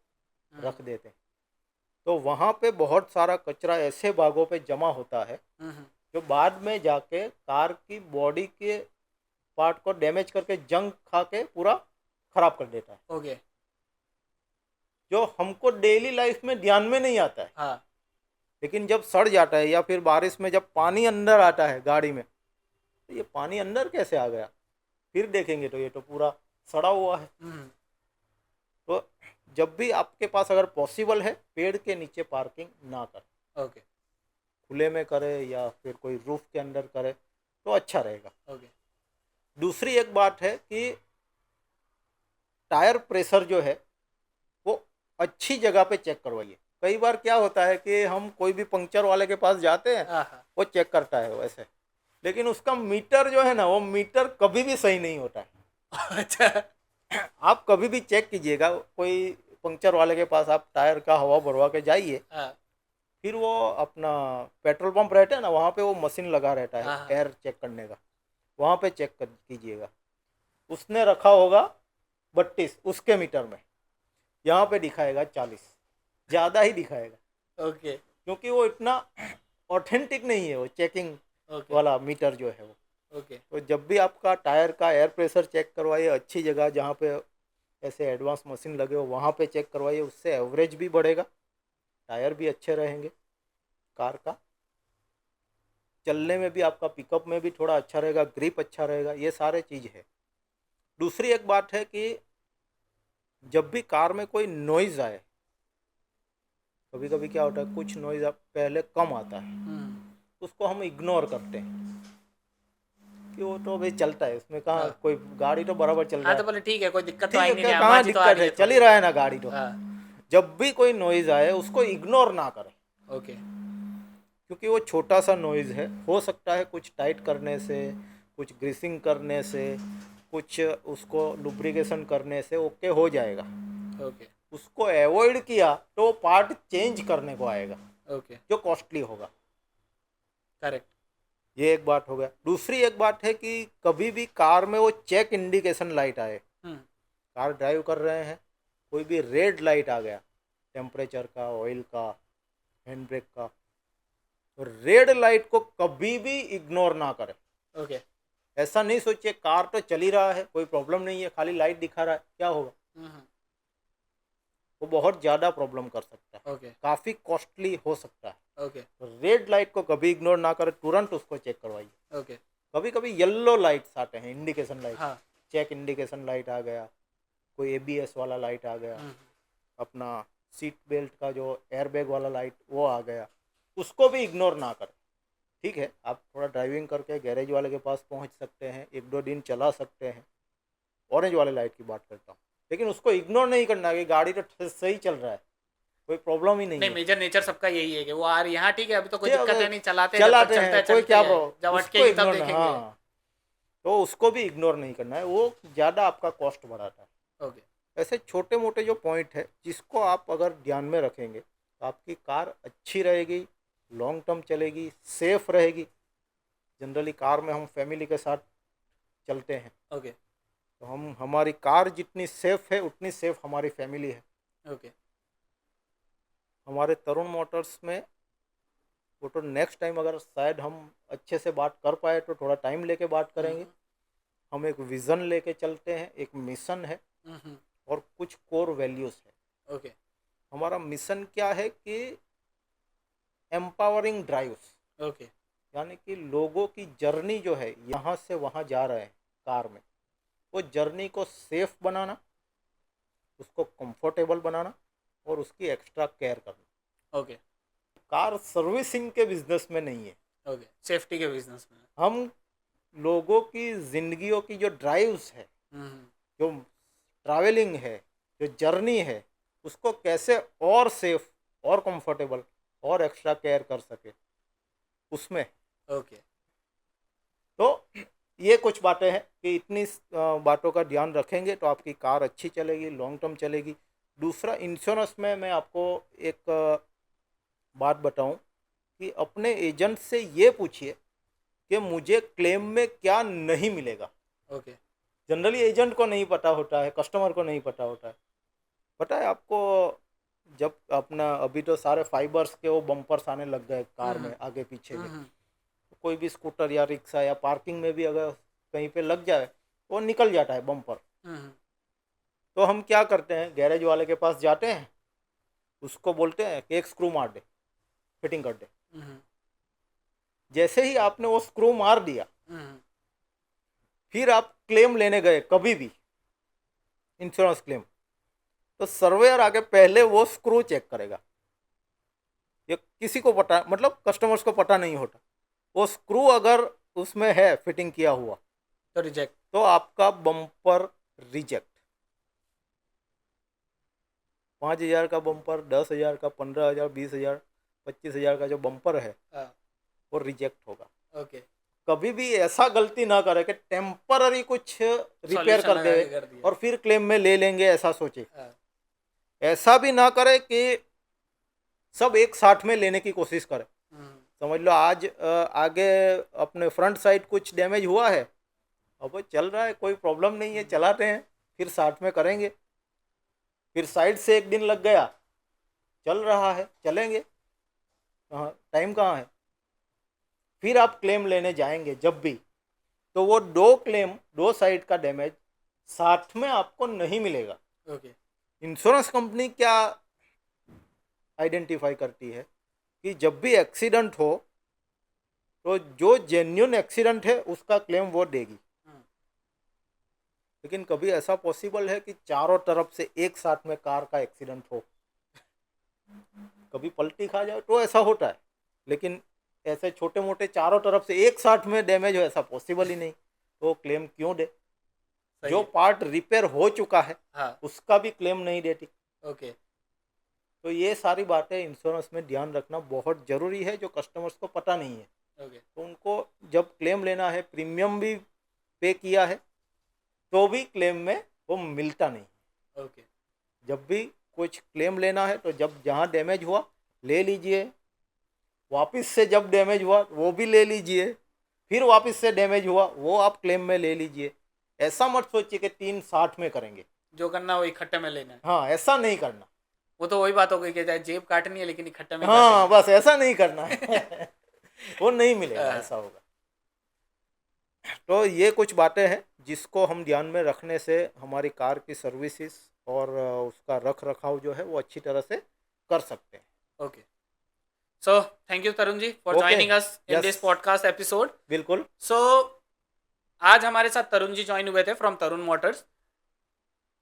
रख हम्म। देते हैं, तो वहाँ पे बहुत सारा कचरा ऐसे भागों पे जमा होता है हम्म। जो बाद में जाके कार की बॉडी के पार्ट को डैमेज करके जंग खा के पूरा खराब कर देता है, ओके। जो हमको डेली लाइफ में ध्यान में नहीं आता है। हाँ। लेकिन जब सड़ जाता है या फिर बारिश में जब पानी अंदर आता है गाड़ी में, तो ये पानी अंदर कैसे आ गया, फिर देखेंगे तो ये तो पूरा सड़ा हुआ है। हम्म। तो जब भी आपके पास अगर पॉसिबल है पेड़ के नीचे पार्किंग ना करें, ओके। खुले में करे या फिर कोई रूफ के अंदर करे तो अच्छा रहेगा। ओके। दूसरी एक बात है कि टायर प्रेशर जो है वो अच्छी जगह पे चेक करवाइए। कई बार क्या होता है कि हम कोई भी पंक्चर वाले के पास जाते हैं, हाँ। वो चेक करता है वैसे, लेकिन उसका मीटर जो है ना, वो मीटर कभी भी सही नहीं होता है। अच्छा। आप कभी भी चेक कीजिएगा, कोई पंक्चर वाले के पास आप टायर का हवा भरवा के जाइए, हाँ। फिर वो अपना पेट्रोल पंप रहता है ना, वहाँ पे वो मशीन लगा रहता है हाँ। हाँ। एयर चेक करने का, वहाँ पे चेक कर कीजिएगा। उसने रखा होगा 32 उसके मीटर में, यहाँ पे दिखाएगा 40, ज़्यादा ही दिखाएगा, ओके। क्योंकि वो इतना ऑथेंटिक नहीं है वो चेकिंग ओके। वाला मीटर जो है वो। ओके। तो जब भी आपका टायर का एयर प्रेशर चेक करवाइए अच्छी जगह जहाँ पे ऐसे एडवांस मशीन लगे हो, वहाँ पे चेक करवाइए। उससे एवरेज भी बढ़ेगा, टायर भी अच्छे रहेंगे, कार का चलने में भी, आपका पिकअप में भी थोड़ा अच्छा रहेगा, ग्रिप अच्छा रहेगा, ये सारे चीज़ है। दूसरी एक बात है कि जब भी कार में कोई नॉइज़ आए, कभी कभी क्या होता है कुछ नॉइज़ पहले कम आता है, उसको हम इग्नोर करते हैं कि वो तो भाई चलता है, उसमें कहाँ हाँ। कोई गाड़ी तो बराबर चल रहा हाँ, है, तो बोले ठीक है, कोई दिक्कत तो ठीक है, आएंगी क्या नहीं, कहाँ आवाज ही तो आ दिक्कत रही है, है चल ही थोड़ी। रहा है ना गाड़ी तो। हाँ। जब भी कोई नॉइज़ आए उसको इग्नोर ना करें, ओके। क्योंकि वो छोटा सा नॉइज़ है, हो सकता है कुछ टाइट करने से, कुछ ग्रीसिंग करने से, कुछ उसको लुब्रिकेशन करने से ओके हो जाएगा। ओके। उसको अवॉइड किया तो पार्ट चेंज करने को आएगा, ओके। जो कॉस्टली होगा। करेक्ट। ये एक बात हो गया। दूसरी एक बात है कि कभी भी कार में वो चेक इंडिकेशन लाइट आए, हम्म। कार ड्राइव कर रहे हैं, कोई भी रेड लाइट आ गया, टेम्परेचर का, ऑयल का, हैंड ब्रेक का, तो रेड लाइट को कभी भी इग्नोर ना करें। ओके। ऐसा नहीं सोचिए कार तो चल ही रहा है, कोई प्रॉब्लम नहीं है, खाली लाइट दिखा रहा है, क्या होगा, वो बहुत ज़्यादा प्रॉब्लम कर सकता है, ओके। काफ़ी कॉस्टली हो सकता है। ओके। तो रेड लाइट को कभी इग्नोर ना करें, तुरंत उसको चेक करवाइए। ओके। कभी कभी येलो लाइट्स आते हैं, इंडिकेशन लाइट, हाँ। चेक इंडिकेशन लाइट आ गया, कोई एबीएस वाला लाइट आ गया, हम्म। अपना सीट बेल्ट का जो एयरबैग वाला लाइट वो आ गया, उसको भी इग्नोर ना करें। ठीक है, आप थोड़ा ड्राइविंग करके गैरेज वाले के पास पहुंच सकते हैं, 1-2 दिन चला सकते हैं, ऑरेंज वाले लाइट की बात करता हूँ, लेकिन उसको इग्नोर नहीं करना कि गाड़ी तो सही चल रहा है, कोई प्रॉब्लम ही नहीं नहीं, है। मेजर नेचर सबका यही है कि वो आ रही है, हाँ ठीक है अभी तो कोई ये दिक्कत अगर है नहीं, चलाते हैं जब तक चलाते चलता हैं है कोई चलते क्या है, जब उसको अटकेगी तब इग्नोर ना, देखेंगे। हाँ, तो उसको भी इग्नोर नहीं करना है, वो ज़्यादा आपका कॉस्ट बढ़ाता है। ओके। ऐसे छोटे मोटे जो पॉइंट है जिसको आप अगर ध्यान में रखेंगे तो आपकी कार अच्छी रहेगी, लॉन्ग टर्म चलेगी, सेफ रहेगी। जनरली कार में हम फैमिली के साथ चलते हैं, ओके। तो हम हमारी कार जितनी सेफ है उतनी सेफ हमारी फैमिली है। ओके। हमारे तरुण मोटर्स में वो तो नेक्स्ट टाइम अगर शायद हम अच्छे से बात कर पाए तो थोड़ा टाइम लेके बात करेंगे। हम एक विज़न लेके चलते हैं, एक मिशन है और कुछ कोर वैल्यूज़ है। ओके। हमारा मिशन क्या है कि एम्पावरिंग ड्राइव्स, ओके। यानी कि लोगों की जर्नी जो है यहाँ से वहाँ जा रहे हैं कार में, वो जर्नी को सेफ बनाना, उसको कंफर्टेबल बनाना और उसकी एक्स्ट्रा केयर करना। ओके। कार सर्विसिंग के बिजनेस में नहीं है। ओके, सेफ्टी के बिजनेस में। हम लोगों की जिंदगियों की जो ड्राइव्स है, जो ट्रैवलिंग है, जो जर्नी है, उसको कैसे और सेफ और कंफर्टेबल और एक्स्ट्रा केयर कर सके उसमें। ओके। तो ये कुछ बातें हैं कि इतनी बातों का ध्यान रखेंगे तो आपकी कार अच्छी चलेगी, लॉन्ग टर्म चलेगी। दूसरा, इंश्योरेंस में मैं आपको एक बात बताऊं कि अपने एजेंट से ये पूछिए कि मुझे क्लेम में क्या नहीं मिलेगा। ओके। जनरली एजेंट को नहीं पता होता है, कस्टमर को नहीं पता होता है। पता है आपको, जब अपना अभी तो सारे फाइबर्स के वो बम्पर्स आने लग गए कार में आगे पीछे के, कोई भी स्कूटर या रिक्शा या पार्किंग में भी अगर कहीं पे लग जाए वो निकल जाता है बम्पर। तो हम क्या करते हैं, गैरेज वाले के पास जाते हैं, उसको बोलते हैं कि एक स्क्रू मार दे, फिटिंग कर दे। जैसे ही आपने वो स्क्रू मार दिया, फिर आप क्लेम लेने गए कभी भी इंश्योरेंस क्लेम, तो सर्वेयर आगे पहले वो स्क्रू चेक करेगा। ये किसी को पता, मतलब कस्टमर्स को पता नहीं होता। वो स्क्रू अगर उसमें है फिटिंग किया हुआ तो रिजेक्ट। तो आपका बम्पर रिजेक्ट। 5,000 का बम्पर, 10,000 का, 15,000, 20,000, 25,000 का जो बम्पर है वो रिजेक्ट होगा। ओके। कभी भी ऐसा गलती ना करे कि टेम्पररी कुछ रिपेयर कर दे और फिर क्लेम में ले लेंगे, ऐसा सोचे। ऐसा भी ना करे कि सब एक साथ में लेने की कोशिश करे। समझ लो आज आगे अपने फ्रंट साइड कुछ डैमेज हुआ है, अब चल रहा है, कोई प्रॉब्लम नहीं है, चलाते हैं, फिर साथ में करेंगे। फिर साइड से एक दिन लग गया, चल रहा है, चलेंगे, टाइम कहाँ है। फिर आप क्लेम लेने जाएंगे जब भी, तो वो दो क्लेम, दो साइड का डैमेज साथ में आपको नहीं मिलेगा। ओके। इंश्योरेंस कंपनी क्या आइडेंटिफाई करती है कि जब भी एक्सीडेंट हो तो जो जेन्युइन एक्सीडेंट है उसका क्लेम वो देगी। लेकिन कभी ऐसा पॉसिबल है कि चारों तरफ से एक साथ में कार का एक्सीडेंट हो, कभी पलटी खा जाए तो ऐसा होता है, लेकिन ऐसे छोटे मोटे चारों तरफ से एक साथ में डैमेज हो, ऐसा पॉसिबल ही नहीं। तो क्लेम क्यों दे? जो पार्ट रिपेयर हो चुका है उसका भी क्लेम नहीं देती। ओके। तो ये सारी बातें इंश्योरेंस में ध्यान रखना बहुत ज़रूरी है, जो कस्टमर्स को पता नहीं है। तो उनको जब क्लेम लेना है, प्रीमियम भी पे किया है तो भी क्लेम में वो मिलता नहीं। ओके। जब भी कुछ क्लेम लेना है तो जब जहाँ डैमेज हुआ ले लीजिए, वापस से जब डैमेज हुआ वो भी ले लीजिए, फिर वापस से डैमेज हुआ वो आप क्लेम में ले लीजिए। ऐसा मत सोचिए कि 3 साथ में करेंगे, जो करना वो इकट्ठे में लेना है। हाँ, ऐसा नहीं करना। वो तो वही बात हो गई कि चाहे जेब काटनी है लेकिन इकट्ठे में हाँ, बस ऐसा नहीं करना है वो नहीं मिलेगा, ऐसा होगा। तो ये कुछ बातें हैं जिसको हम ध्यान में रखने से हमारी कार की सर्विसेज और उसका रख रखाव जो है वो अच्छी तरह से कर सकते हैं। Okay, so thank you Tarun ji for joining us in this podcast episode. बिल्कुल। सो आज हमारे साथ तरुण जी ज्वाइन हुए थे फ्रॉम तरुण मोटर्स।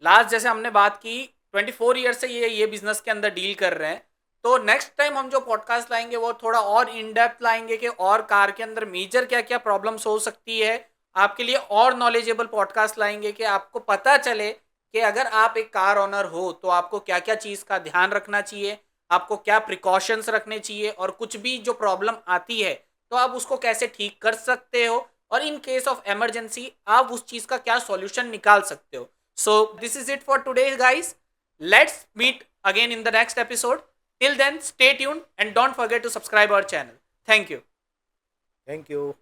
लास्ट जैसे हमने बात की 24 ईयर से ये बिजनेस के अंदर डील कर रहे हैं। तो नेक्स्ट टाइम हम जो पॉडकास्ट लाएंगे वो थोड़ा और इन डेप्थ लाएंगे कि और कार के अंदर मेजर क्या क्या प्रॉब्लम्स हो सकती है। आपके लिए और नॉलेजेबल पॉडकास्ट लाएंगे कि आपको पता चले कि अगर आप एक कार ओनर हो तो आपको क्या क्या चीज़ का ध्यान रखना चाहिए, आपको क्या प्रिकॉशंस रखने चाहिए, और कुछ भी जो प्रॉब्लम आती है तो आप उसको कैसे ठीक कर सकते हो, और इन केस ऑफ इमरजेंसी आप उस चीज का क्या सॉल्यूशन निकाल सकते हो. So this is it for today guys. Let's meet again in the next episode. Till then, stay tuned and don't forget to subscribe our channel. Thank you. Thank you.